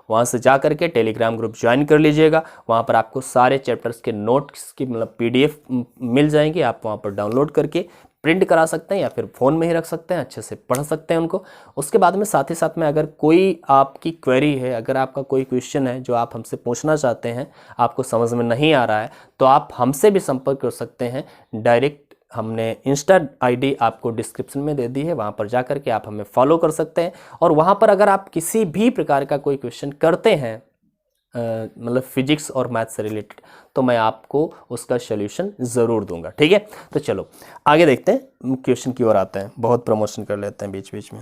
वहाँ से जा करके टेलीग्राम ग्रुप ज्वाइन कर लीजिएगा। वहाँ पर आपको सारे चैप्टर्स के नोट्स की मतलब PDF मिल जाएंगे, आप वहाँ पर डाउनलोड करके प्रिंट करा सकते हैं या फिर फ़ोन में ही रख सकते हैं, अच्छे से पढ़ सकते हैं उनको। उसके बाद में साथ ही साथ में अगर कोई आपकी क्वेरी है, अगर आपका कोई क्वेश्चन है जो आप हमसे पूछना चाहते हैं, आपको समझ में नहीं आ रहा है, तो आप हमसे भी संपर्क कर सकते हैं डायरेक्ट। हमने इंस्टा ID आपको डिस्क्रिप्शन में दे दी है, वहाँ पर जा कर के आप हमें फॉलो कर सकते हैं। और वहाँ पर अगर आप किसी भी प्रकार का कोई क्वेश्चन करते हैं मतलब फिजिक्स और मैथ से रिलेटेड, तो मैं आपको उसका सॉल्यूशन ज़रूर दूंगा, ठीक है। तो चलो आगे देखते हैं, क्वेश्चन की ओर आते हैं, बहुत प्रमोशन कर लेते हैं बीच बीच में,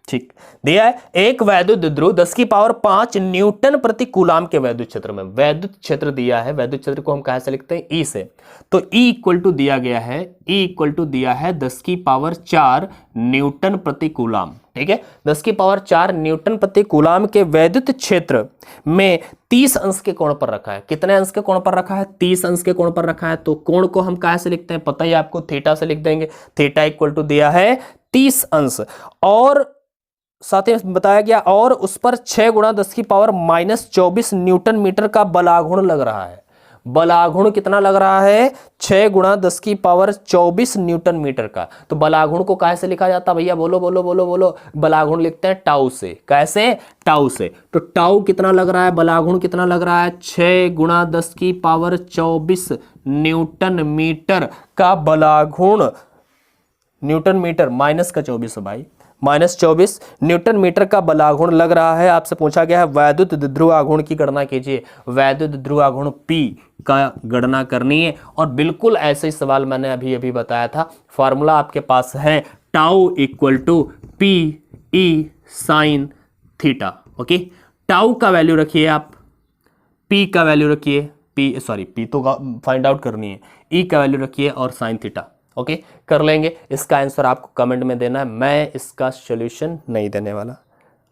ठीक। दिया है एक वैद्युत द्विध्रुव 10⁵ न्यूटन प्रति कूलाम के वैद्युत क्षेत्र में, वैद्युत क्षेत्र दिया है, वैद्युत क्षेत्र को हम कहाँ से लिखते हैं, E से, तो E इक्वल टू दिया गया है, E इक्वल टू दिया है 10⁴ न्यूटन प्रति कूलाम, ठीक है। 10⁴ न्यूटन प्रति कूलाम के वैद्युत क्षेत्र में 30 अंश के कोण पर रखा है। कितने अंश के कोण पर रखा है, 30 अंश के कोण पर रखा है। तो कोण को हम कहाँ से लिखते हैं, पता ही आपको, थीटा से लिख देंगे। थीटा इक्वल टू दिया है 30 अंश, और साथ ही बताया गया और उस पर 6 × 10⁻⁻24 न्यूटन मीटर का बलाघुण लग रहा है। बलाघुण कितना लग रहा है, 6 × 10⁻24 न्यूटन मीटर का। तो बलाघुण को कैसे लिखा जाता है भैया, बोलो बोलो बोलो बोलो। बलाघुण लिखते हैं टाउ से, कैसे, टाउ से। तो टाउ कितना लग रहा है, बलाघुण कितना लग रहा है, 6 × 10⁻24 न्यूटन मीटर का बलाघुण, न्यूटन मीटर माइनस का 24 है भाई, -24 न्यूटन मीटर का बलाघुण लग रहा है। आपसे पूछा गया है वैद्युत द्विध्रुवाघूर्ण की गणना कीजिए। वैद्युत द्विध्रुवाघूर्ण P का गणना करनी है, और बिल्कुल ऐसे ही सवाल मैंने अभी अभी बताया था। फॉर्मूला आपके पास है tau equal to PE sine theta, okay. टाउ का वैल्यू रखिए आप, P का वैल्यू रखिए, P तो फाइंड आउट करनी है, E का वैल्यू रखिए और साइन थीटा, ओके कर लेंगे। इसका आंसर आपको कमेंट में देना है, मैं इसका सॉल्यूशन नहीं देने वाला,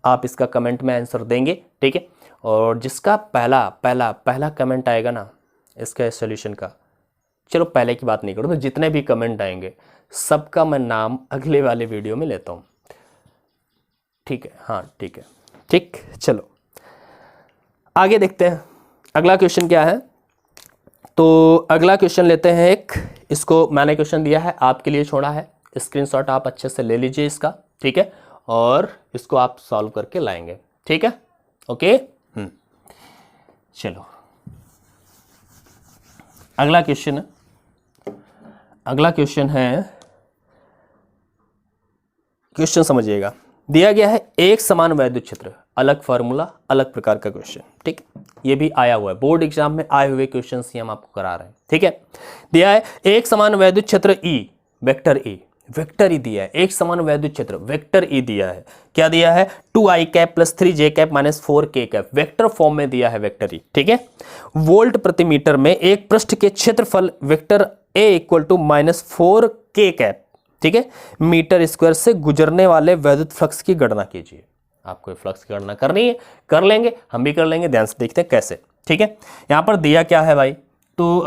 आप इसका कमेंट में आंसर देंगे, ठीक है। और जिसका पहला कमेंट आएगा ना इसका सॉल्यूशन का, चलो पहले की बात नहीं करूँ, तो जितने भी कमेंट आएंगे सबका मैं नाम अगले वाले वीडियो में लेता हूँ, ठीक है, हाँ ठीक है, ठीक। चलो आगे देखते हैं अगला क्वेश्चन क्या है। तो अगला क्वेश्चन लेते हैं एक, इसको मैंने क्वेश्चन दिया है, आपके लिए छोड़ा है, स्क्रीनशॉट आप अच्छे से ले लीजिए इसका, ठीक है, और इसको आप सॉल्व करके लाएंगे, ठीक है, ओके। चलो अगला क्वेश्चन है, क्वेश्चन समझिएगा। दिया गया है एक समान वैद्युत क्षेत्र, अलग फार्मूला अलग प्रकार का क्वेश्चन, ठीक। ये भी आया हुआ है बोर्ड एग्जाम में, आए हुए क्वेश्चंस ही हम आपको करा रहे हैं, ठीक है। दिया है एक समान वैद्युत क्षेत्र E, वेक्टर E दिया है। एक समान वैद्युत क्षेत्र वेक्टर E दिया है, क्या दिया है, 2i cap + 3j cap - 4k cap, vector form में दिया है वेक्टर E, ठीक है। वोल्ट प्रति मीटर में एक पृष्ठ के क्षेत्रफल vector A equal to -4k cap, ठीक है, मीटर स्क्वायर से गुजरने वाले वैद्युत फ्लक्स की गणना कीजिए। आपको फ्लक्स की गणना करनी है, कर लेंगे, हम भी कर लेंगे, ध्यान से देखते हैं कैसे, ठीक है। यहां पर दिया क्या है भाई, तो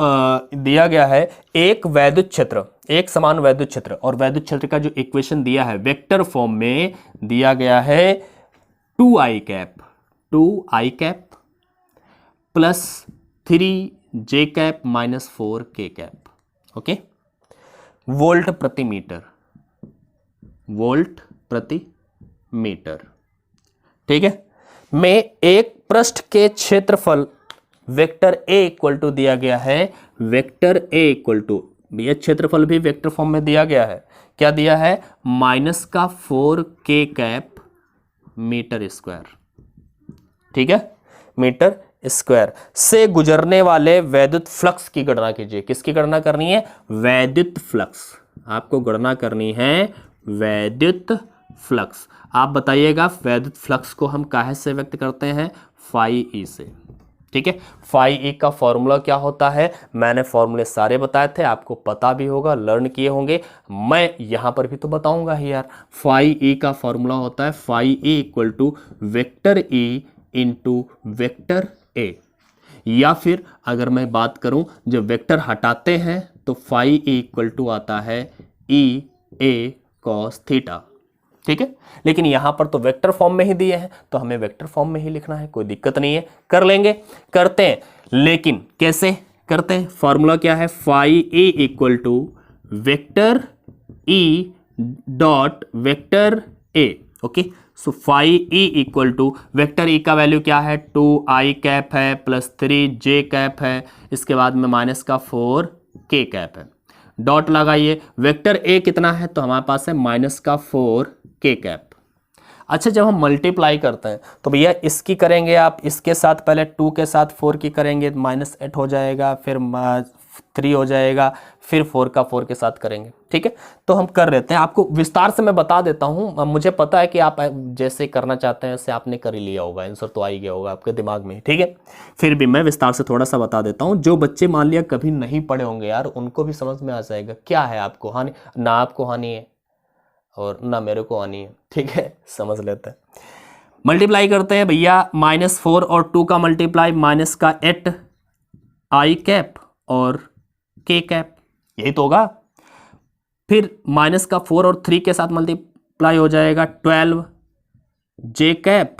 दिया गया है एक वैद्युत क्षेत्र, एक समान वैद्युत क्षेत्र, और वैद्युत क्षेत्र का जो इक्वेशन दिया है वेक्टर फॉर्म में दिया गया है 2i cap + 3j cap - 4k cap, okay. Volt प्रति मीटर, ठीक है, में एक पृष्ठ के क्षेत्रफल वेक्टर A इक्वल टू दिया गया है, वेक्टर A इक्वल टू, यह क्षेत्रफल भी वेक्टर फॉर्म में दिया गया है, क्या दिया है, -4k कैप मीटर स्क्वायर, ठीक है, मीटर स्क्वायर से गुजरने वाले वैद्युत फ्लक्स की गणना कीजिए। किसकी गणना करनी है? वैद्युत फ्लक्स। आपको गणना करनी है वैद्युत फ्लक्स। आप बताइएगा वैद्युत फ्लक्स को हम काहे से व्यक्त करते हैं? फाई ई से। ठीक है, फाई ई का फॉर्मूला क्या होता है? मैंने फॉर्मूले सारे बताए थे, आपको पता भी होगा, लर्न किए होंगे, मैं यहां पर भी तो बताऊंगा ही यार। फाई ई का फॉर्मूला होता है phi E equal to vector E into vector A, या फिर अगर मैं बात करूं जब वेक्टर हटाते हैं तो फाई ई इक्वल टू आता है ई ए कॉस थीटा। ठीक है, लेकिन यहां पर तो वेक्टर फॉर्म में ही दिए हैं तो हमें वेक्टर फॉर्म में ही लिखना है, कोई दिक्कत नहीं है, कर लेंगे, करते हैं। लेकिन कैसे करते हैं? फॉर्मूला क्या है? Phi A equal to vector E dot vector A. Okay, so phi E equal to vector E का वैल्यू क्या है? 2i कैप है प्लस 3j कैप है, इसके बाद में माइनस का 4k कैप है। डॉट लगाइए, वेक्टर ए कितना है? तो हमारे पास है माइनस का 4k कैप। अच्छा, जब हम मल्टीप्लाई करते हैं तो भैया इसकी करेंगे आप इसके साथ, पहले 2 के साथ 4 की करेंगे, -8 हो जाएगा, फिर 3 हो जाएगा, फिर 4 का 4 के साथ करेंगे। ठीक है, तो हम कर लेते हैं, आपको विस्तार से मैं बता देता हूं। मुझे पता है कि आप जैसे करना चाहते हैं वैसे आपने कर ही लिया होगा, आंसर तो आ ही गया होगा आपके दिमाग में। ठीक है, फिर भी मैं विस्तार से थोड़ा सा बता देता हूं, जो बच्चे मान लिया कभी नहीं पढ़े होंगे यार, उनको भी समझ में आ जाएगा क्या है। आपको हानि ना, आपको हानि है और ना मेरे को आनी है। ठीक है, समझ लेते हैं। मल्टीप्लाई करते हैं भैया, -4 और 2 का मल्टीप्लाई, माइनस का 8i कैप और k कैप, यही तो होगा। फिर माइनस का 4 और 3 के साथ मल्टीप्लाई हो जाएगा 12j cap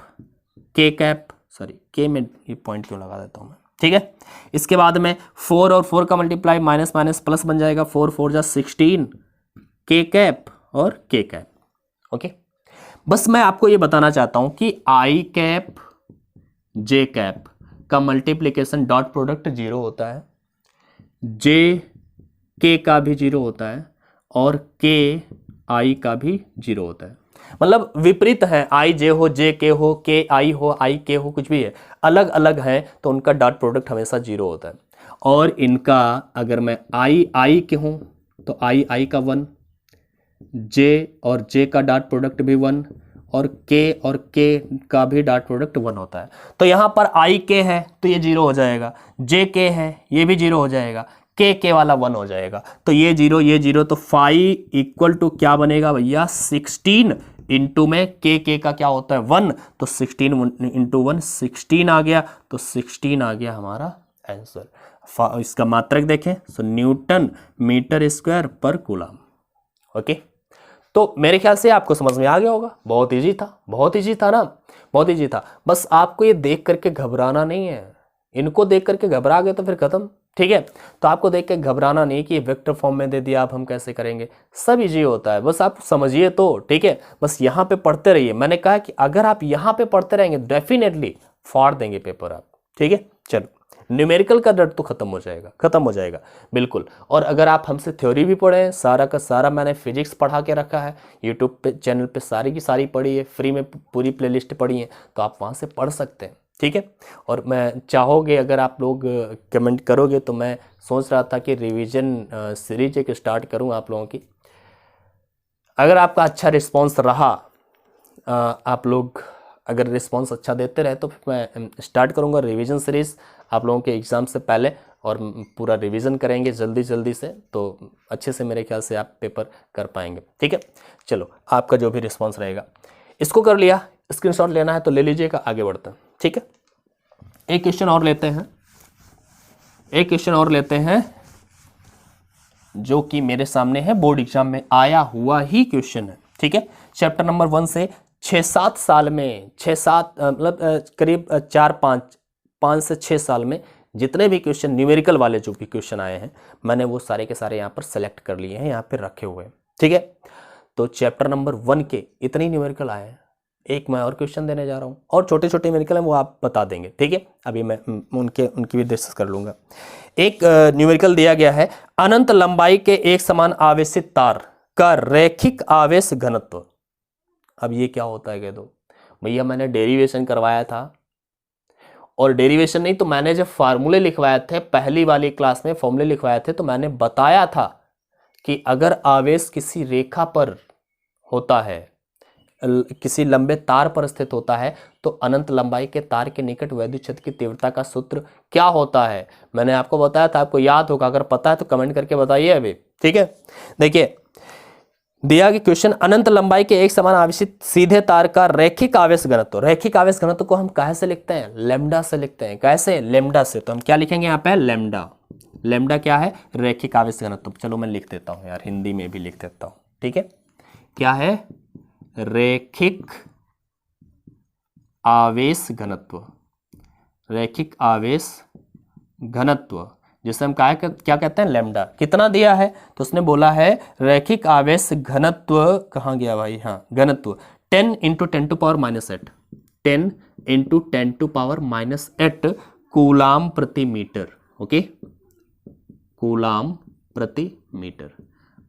k cap, sorry k में ये पॉइंट क्यों लगा देता हूं मैं। ठीक है, इसके बाद में 4 और 4 का मल्टीप्लाई, माइनस माइनस प्लस बन जाएगा, 4 4 जा 16 k कैप और k कैप। ओके, बस मैं आपको ये बताना चाहता हूं कि i कैप j कैप का मल्टीप्लिकेशन डॉट प्रोडक्ट 0 होता है, j k का भी 0 होता है और k i का भी 0 होता है। मतलब विपरीत है, i j हो, j k हो, k i हो, i k हो, कुछ भी है, अलग अलग है तो उनका डॉट प्रोडक्ट हमेशा 0 होता है। और इनका अगर मैं i के हूं तो i का 1, j और j का डॉट प्रोडक्ट भी 1 और k का भी डॉट प्रोडक्ट 1 होता है। तो यहां पर i k है तो ये 0 हो जाएगा, j k है ये भी 0 हो जाएगा, k वाला 1 हो जाएगा, तो ये 0 ये 0, तो फाई इक्वल टू क्या बनेगा भैया? 16 इंटू में k का क्या होता है? 1, तो 16 इंटू 1 16 आ गया, तो 16 आ गया हमारा आंसर। इसका मात्रक देखें तो न्यूटन मीटर स्क्वायर पर कूलम। ओके, तो मेरे ख्याल से आपको समझ में आ गया होगा, बहुत इजी था, बहुत इजी था ना, बहुत इजी था। बस आपको ये देख करके घबराना नहीं है, इनको देख करके घबरा गए तो फिर खत्म। ठीक है, तो आपको देख के घबराना नहीं कि वेक्टर फॉर्म में दे दिया, आप हम कैसे करेंगे, सब इजी होता है, बस आप समझिए तो। ठीक है, बस यहाँ पे पढ़ते रहिए। मैंने कहा कि अगर आप यहाँ पे पढ़ते रहेंगे डेफिनेटली फाड़ देंगे पेपर आप। ठीक है, चलो, न्यूमेरिकल का डर तो खत्म हो जाएगा, खत्म हो जाएगा बिल्कुल। और अगर आप हमसे थ्योरी भी पढ़े, सारा का सारा मैंने फिजिक्स पढ़ा के रखा है यूट्यूब पे, चैनल पे सारी की सारी पढ़ी है, फ्री में पूरी प्लेलिस्ट पढ़ी है, तो आप वहाँ से पढ़ सकते हैं। ठीक है, और मैं चाहोगे अगर आप लोग कमेंट करोगे तो मैं सोच रहा था कि रिवीजन सीरीज एक स्टार्ट करूँ आप लोगों की। अगर आपका अच्छा रिस्पॉन्स रहा, आप लोग अगर रिस्पॉन्स अच्छा देते रहे तो फिर मैं स्टार्ट करूँगा रिवीजन सीरीज़ आप लोगों के एग्ज़ाम से पहले, और पूरा रिवीजन करेंगे जल्दी जल्दी से, तो अच्छे से मेरे ख्याल से आप पेपर कर पाएंगे। ठीक है, चलो, आपका जो भी रिस्पॉन्स रहेगा। इसको कर लिया, स्क्रीनशॉट लेना है तो ले लीजिएगा, आगे बढ़ते हैं। ठीक है, एक क्वेश्चन और लेते हैं, एक क्वेश्चन और लेते हैं जो कि मेरे सामने है, बोर्ड एग्जाम में आया हुआ ही क्वेश्चन है। ठीक है, चैप्टर नंबर 1 से 6-7 साल में, 6-7 मतलब करीब 4-5 से 6 साल में जितने भी क्वेश्चन न्यूमेरिकल वाले जो भी क्वेश्चन आए हैं, मैंने वो सारे के सारे यहाँ पर सेलेक्ट कर लिए हैं, यहाँ पर रखे हुए हैं। ठीक है, तो चैप्टर नंबर 1 के इतने ही न्यूमेरिकल आए हैं, एक मैं और क्वेश्चन देने जा रहा हूँ, और छोटे छोटे न्यूमेरिकल हैं वो आप बता देंगे। ठीक है, अभी मैं उनकी भी डिस्कस कर लूँगा। एक न्यूमेरिकल दिया गया है, अनंत लंबाई के एक समान आवेशित तार का रैखिक आवेश घनत्व। अब ये क्या होता है कह दो भैया, मैंने डेरिवेशन करवाया था और डेरिवेशन नहीं, तो मैंने जब फार्मूले लिखवाए थे पहली वाली क्लास में, फॉर्मूले लिखवाए थे, तो मैंने बताया था कि अगर आवेश किसी रेखा पर होता है, किसी लंबे तार पर स्थित होता है, तो अनंत लंबाई के तार के निकट वैद्युत क्षेत्र की तीव्रता का सूत्र क्या होता है। मैंने आपको बताया था, आपको याद होगा, अगर पता है तो कमेंट करके बताइए अभी। ठीक है, देखिए दिया कि क्वेश्चन, अनंत लंबाई के एक समान आवेशित सीधे तार का रैखिक आवेश घनत्व। रैखिक आवेश घनत्व को हम कैसे लिखते हैं? लैम्डा से लिखते हैं। कैसे? लैम्डा से। तो हम क्या लिखेंगे यहाँ पे? लैम्डा। लैम्डा क्या है? रैखिक आवेश घनत्व। चलो मैं लिख देता हूँ यार, हिंदी में भी लिख देता हूँ। ठीक है, क्या है? रैखिक आवेश घनत्व। रैखिक आवेश घनत्व जिसे हम क्या कहते हैं? लैम्डा। कितना दिया है? तो उसने बोला है रैखिक आवेश घनत्व, कहाँ गया भाई? हाँ, घनत्व 10 × 10⁻⁸ 10 × 10⁻⁸ कूलाम प्रति मीटर। ओके, कूलाम प्रति मीटर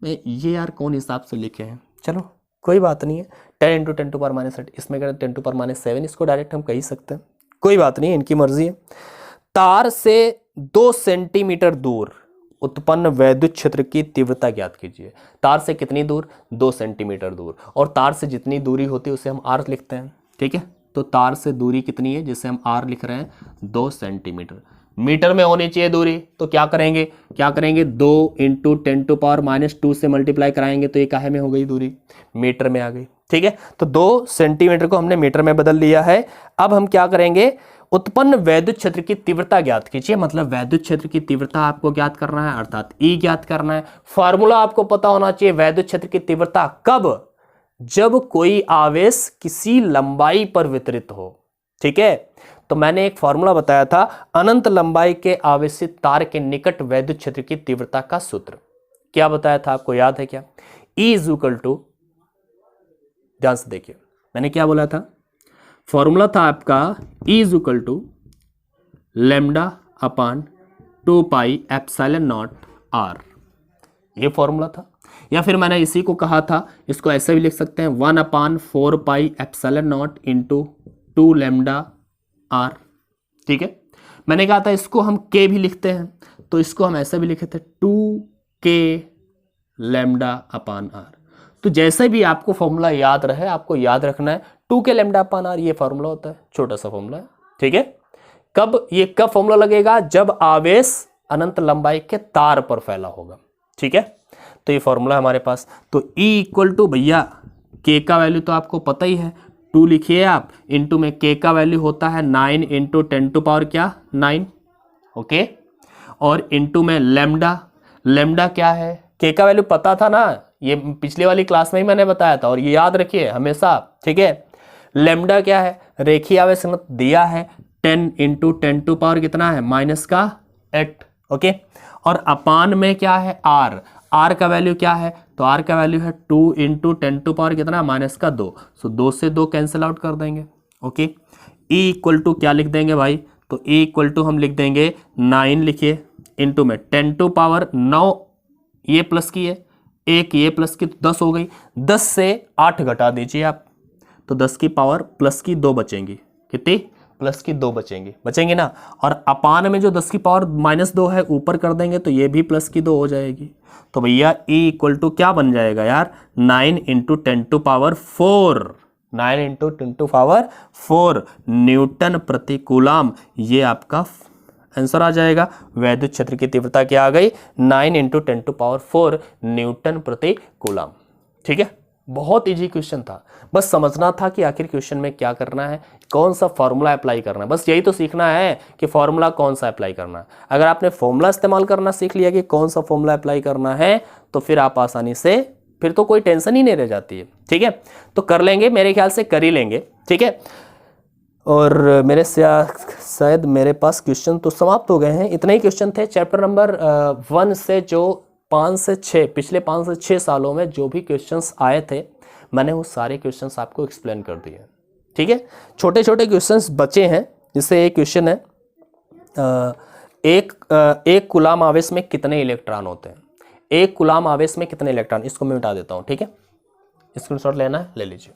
में ये यार कौन हिसाब से लिखे हैं? चलो कोई बात नहीं है, 10 × 10⁻⁸, इसमें करें 10⁻⁷, इसको डायरेक्ट हम कह ही सकते हैं, कोई बात नहीं है, इनकी मर्जी है। तार से 2 सेंटीमीटर दूर उत्पन्न वैद्युत क्षेत्र की तीव्रता ज्ञात कीजिए। तार से कितनी दूर? 2 सेंटीमीटर दूर। और तार से जितनी दूरी होती है उसे हम आर लिखते हैं। ठीक है, तो तार से दूरी कितनी है जिसे हम आर लिख रहे हैं? 2 सेंटीमीटर। मीटर में होनी चाहिए दूरी, तो क्या करेंगे? 2 × 10⁻² से मल्टीप्लाई कराएंगे तो ये काहे में हो गई दूरी? मीटर में आ गई। ठीक है, तो 2 सेंटीमीटर को हमने मीटर में बदल लिया है। अब हम क्या करेंगे? उत्पन्न वैद्युत क्षेत्र की तीव्रता ज्ञात कीजिए। मतलब वैद्युत क्षेत्र की तीव्रता आपको ज्ञात करना है, अर्थात ई ज्ञात करना है। फॉर्मूला आपको पता होना चाहिए वैद्युत क्षेत्र की तीव्रता कब? जब कोई आवेश किसी लंबाई पर वितरित हो। ठीक है, तो मैंने एक फॉर्मूला बताया था, अनंत लंबाई के आवेशित तार के निकट वैद्युत क्षेत्र की तीव्रता का सूत्र। क्या बताया था, आपको याद है क्या? E = ध्यान से देखिए, मैंने क्या बोला था? फॉर्मूला था आपका E = λ/2πε0r, ये फॉर्मूला था। या फिर मैंने इसी को कहा था, इसको ऐसे भी लिख सकते हैं, 1/4πε0 × 2λr। ठीक है, मैंने कहा था इसको हम k भी लिखते हैं, तो इसको हम ऐसे भी लिखे थे 2k λ/r। तो जैसे भी आपको फॉर्मूला याद रहे, आपको याद रखना है 2k λ/r, ये फॉर्मूला होता है, छोटा सा फॉर्मूला है। ठीक है, कब फॉर्मूला लगेगा? जब आवेश अनंत लंबाई के तार पर फैला होगा। ठीक है, तो ये फॉर्मूला हमारे पास। तो E = भैया k का वैल्यू तो आपको पता ही है, 2 लिखिए आप, इंटू में k का वैल्यू होता है 9 × 10⁻9। ओके, और इंटू में लैम्डा। लैम्डा क्या है? k का वैल्यू पता था ना, ये पिछले वाली क्लास में ही मैंने बताया था, और ये याद रखिए हमेशा। ठीक है, लैम्डा क्या है? रेखीय आवेश घनत्व दिया है 10 × 10⁻, कितना है? -8। ओके, और अपान में क्या है? r। r का वैल्यू क्या है? तो r का वैल्यू है 2 × 10⁻, कितना? -2। सो 2 से 2 कैंसिल आउट कर देंगे। ओके, E = क्या लिख देंगे भाई? तो E = हम लिख देंगे 9 लिखिए, इंटू में 10⁻9, ये प्लस की है, एक ये प्लस की, तो 10 हो गई। 10 से 8 घटा दीजिए आप, तो 10 की पावर प्लस की 2 बचेंगी। कितनी? प्लस की 2 बचेंगी ना। और अपान में जो 10 की पावर -2 है ऊपर कर देंगे तो ये भी प्लस की 2 हो जाएगी। तो भैया E = क्या बन जाएगा यार? 9 × 10⁴, 9 × 10⁴ न्यूटन प्रति कूलाम। ये आपका आंसर आ जाएगा। वैद्युत क्षेत्र की तीव्रता क्या आ गई? 9 × 10⁴ न्यूटन प्रति कूलाम। ठीक है, बहुत इजी क्वेश्चन था, बस समझना था कि आखिर क्वेश्चन में क्या करना है, कौन सा फॉर्मूला अप्लाई करना है, बस यही तो सीखना है कि फॉर्मूला कौन सा अप्लाई करना है। अगर आपने फॉर्मूला इस्तेमाल करना सीख लिया कि कौन सा फॉर्मूला अप्लाई करना है, तो फिर आप आसानी से, फिर तो कोई टेंशन ही नहीं रह जाती है। ठीक है, तो कर लेंगे, मेरे ख्याल से कर ही लेंगे। ठीक है, और मेरे शायद मेरे पास क्वेश्चन तो समाप्त हो गए हैं। इतने ही क्वेश्चन थे चैप्टर नंबर 1 से, जो 5 से 6 पिछले 5 से 6 सालों में जो भी क्वेश्चंस आए थे, मैंने वो सारे क्वेश्चंस आपको एक्सप्लेन कर दिए। ठीक है, छोटे छोटे क्वेश्चंस बचे हैं, जैसे एक क्वेश्चन है, एक कूलाम आवेश में कितने इलेक्ट्रॉन होते हैं? एक कूलाम आवेश में कितने इलेक्ट्रॉन? इसको मैं मिटा देता हूँ। ठीक है, स्क्रीनशॉट लेना है ले लीजिए।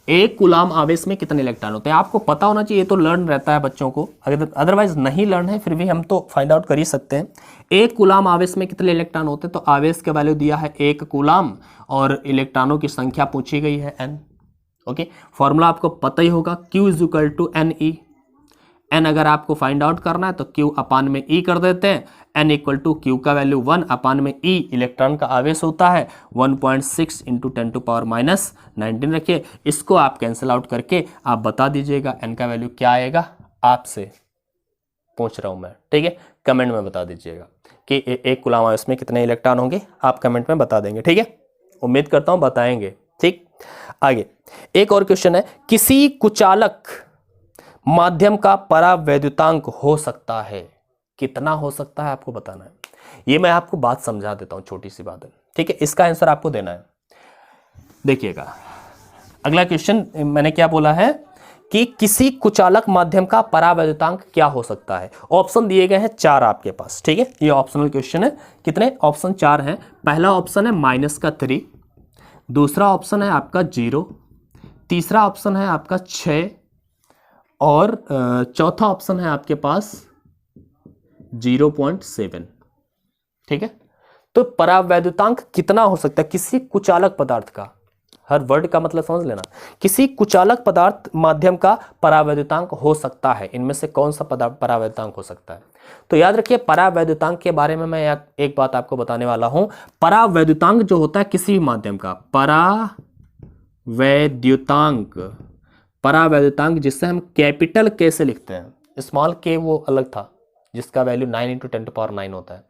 एक कूलाम आवेश में कितने इलेक्ट्रॉन होते हैं, आपको पता होना चाहिए, तो लर्न रहता है बच्चों को, अगर अदरवाइज नहीं लर्न है फिर भी हम तो फाइंड आउट कर ही सकते हैं। एक कूलाम आवेश में कितने इलेक्ट्रॉन होते हैं, तो आवेश का वैल्यू दिया है एक कूलाम और इलेक्ट्रॉनों की संख्या पूछी गई है n। ओके, फॉर्मूला आपको पता ही होगा, Q is equal to NE। n अगर आपको फाइंड आउट करना है तो Q अपान में E कर देते हैं, n इक्वल टू Q का वैल्यू 1 अपान में E इलेक्ट्रॉन का आवेश होता है 1.6 इंटू 10⁻⁻19 रखिए, इसको आप कैंसिल आउट करके आप बता दीजिएगा n का वैल्यू क्या आएगा, आपसे पूछ रहा हूं मैं, ठीक है, कमेंट में बता दीजिएगा कि एक कूलाम आवेश में कितने इलेक्ट्रॉन होंगे, आप कमेंट में बता देंगे, ठीक है, उम्मीद करता हूं बताएंगे। ठीक, आगे एक और क्वेश्चन है, किसी कुचालक माध्यम का परावैद्युतांक हो सकता है, कितना हो सकता है आपको बताना है। ये मैं आपको बात समझा देता हूं, छोटी सी बात है, ठीक है, इसका आंसर आपको देना है। देखिएगा अगला क्वेश्चन मैंने क्या बोला है कि किसी कुचालक माध्यम का परावैद्युतांक क्या हो सकता है। ऑप्शन दिए गए हैं 4 आपके पास, ठीक है, ये ऑप्शनल क्वेश्चन है, कितने ऑप्शन 4 हैं। पहला ऑप्शन है -3, दूसरा ऑप्शन है आपका 0, तीसरा ऑप्शन है आपका 6 और चौथा ऑप्शन है आपके पास 0.7, ठीक है। तो परावैद्युतांक कितना हो सकता है किसी कुचालक पदार्थ का, हर वर्ड का मतलब समझ लेना, किसी कुचालक पदार्थ माध्यम का परावैद्युतांक हो सकता है, इनमें से कौन सा परावैद्युतांक हो सकता है। तो याद रखिए परावैद्युतांक के बारे में मैं एक बात आपको बताने वाला हूं। परावैद्युतांक जो होता है किसी भी माध्यम का, परावैद्युतांक जिससे हम कैपिटल के से लिखते हैं, स्मॉल के वो अलग था जिसका वैल्यू 9 इंटू 10⁻9 होता है,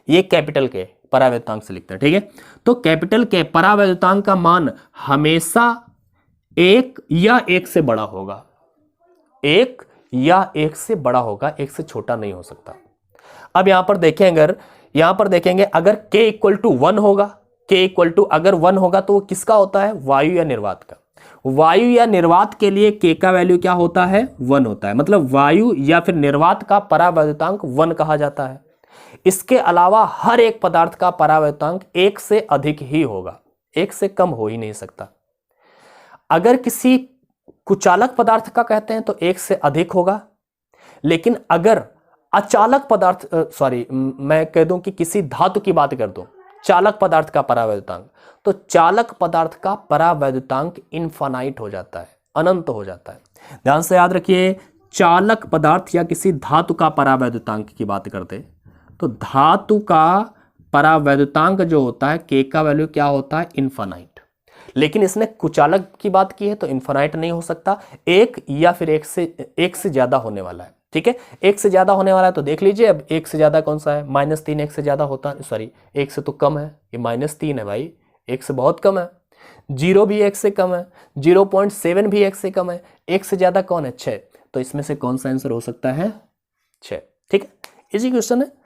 ये कैपिटल के परावैद्युतांक से लिखते हैं, ठीक है। तो कैपिटल के परावैद्युतांक का मान हमेशा 1 या 1 से बड़ा होगा, 1 या 1 से बड़ा होगा, 1 से छोटा नहीं हो सकता। अब यहां पर देखेंगे अगर k इक्वल टू 1 होगा, k इक्वल टू अगर 1 होगा तो वो किसका होता है, वायु या निर्वात का। वायु या निर्वात के लिए k का वैल्यू क्या होता है, 1 होता है, मतलब वायु या फिर निर्वात का परावैद्युतांक 1 कहा जाता है। इसके अलावा हर एक पदार्थ का परावैद्युतांक 1 से अधिक ही होगा, 1 से कम हो ही नहीं सकता। अगर किसी कुचालक पदार्थ का कहते हैं तो 1 से अधिक होगा, लेकिन अगर अचालक पदार्थ मैं कह दूं कि किसी धातु की बात कर दूं, चालक पदार्थ का परावैद्युतांक, तो चालक पदार्थ का परावैद्युतांक इनफाइनाइट हो जाता है, अनंत हो जाता है। ध्यान से याद रखिए, चालक पदार्थ या किसी धातु का परावैद्युतांक की बात करते तो धातु का परावैद्युतांक जो होता है k का वैल्यू क्या होता है, इनफाइनाइट। लेकिन इसने कुचालक की बात की है तो इनफाइनाइट नहीं हो सकता, 1 या फिर 1 से ज्यादा होने वाला है, ठीक है, 1 से ज्यादा होने वाला है। तो देख लीजिए अब 1 से ज्यादा कौन सा है, -3 1 से ज्यादा होता है, 1 से तो कम है, ये -3 है भाई, 1 से बहुत कम है। 0 भी 1 से कम है, 0.7 भी 1 से कम है, 1 से ज्यादा कौन है, 6। तो इसमें से कौन सा आंसर हो सकता है, 6, ठीक है, इजी क्वेश्चन है।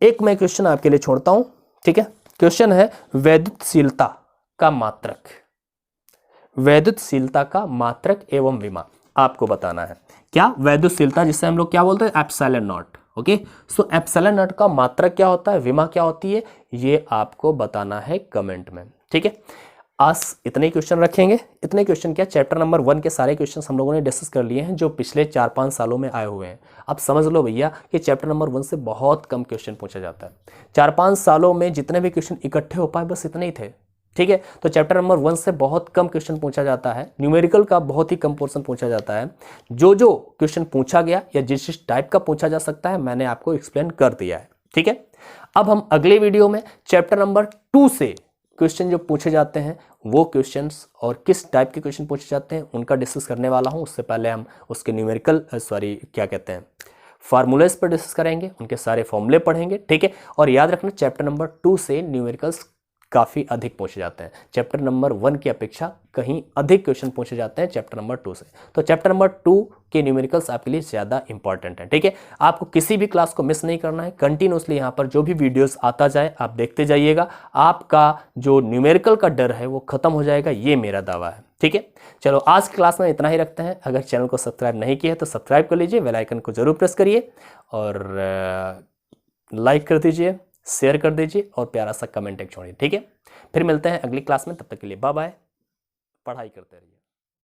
एक मैं क्वेश्चन आपके लिए छोड़ता हूं, ठीक है, क्वेश्चन है वैद्युतशीलता का मात्रक, वैद्युतशीलता का मात्रक एवं विमा आपको बताना है। क्या, वैद्युतशीलता जिससे हम लोग क्या बोलते हैं, epsilon not. Okay, so epsilon not का मात्रक क्या होता है, विमा क्या होती है, ये आपको बताना है कमेंट में, ठीक है। आज इतने क्वेश्चन रखेंगे, इतने क्वेश्चन क्या, चैप्टर नंबर 1 के सारे क्वेश्चन हम लोगों ने डिस्कस कर लिए हैं जो पिछले 4-5 सालों में आए हुए हैं। अब समझ लो भैया कि चैप्टर नंबर 1 से बहुत कम क्वेश्चन पूछा जाता है, 4-5 सालों में जितने भी क्वेश्चन इकट्ठे हो पाए बस इतने ही थे, ठीक है। तो चैप्टर नंबर 1 से बहुत कम क्वेश्चन पूछा जाता है, न्यूमेरिकल का बहुत ही कम पोर्शन पूछा जाता है। जो क्वेश्चन पूछा गया या जिस टाइप का पूछा जा सकता है मैंने आपको एक्सप्लेन कर दिया है, ठीक है। अब हम अगले वीडियो में चैप्टर नंबर 2 से क्वेश्चन जो पूछे जाते हैं वो क्वेश्चंस और किस टाइप के क्वेश्चन पूछे जाते हैं उनका डिस्कस करने वाला हूं। उससे पहले हम उसके न्यूमेरिकल फार्मूलेस पर डिस्कस करेंगे, उनके सारे फॉर्मूले पढ़ेंगे, ठीक है। और याद रखना चैप्टर नंबर 2 से न्यूमेरिकल्स काफ़ी अधिक पूछे जाते हैं, चैप्टर नंबर 1 की अपेक्षा कहीं अधिक क्वेश्चन पूछे जाते हैं चैप्टर नंबर 2 से। तो चैप्टर नंबर 2 के न्यूमेरिकल्स आपके लिए ज़्यादा इंपॉर्टेंट है, ठीक है। आपको किसी भी क्लास को मिस नहीं करना है, कंटिन्यूसली यहाँ पर जो भी वीडियोस आता जाए आप देखते जाइएगा, आपका जो न्यूमेरिकल का डर है वो खत्म हो जाएगा, ये मेरा दावा है, ठीक है। चलो आज की क्लास में इतना ही रखते हैं। अगर चैनल को सब्सक्राइब नहीं किया है तो सब्सक्राइब कर लीजिए, बेल आइकन को जरूर प्रेस करिए और लाइक कर दीजिए, शेयर कर दीजिए और प्यारा सा कमेंट एक छोड़िए, ठीक है। फिर मिलते हैं अगली क्लास में, तब तक के लिए बाय बाय, पढ़ाई करते रहिए।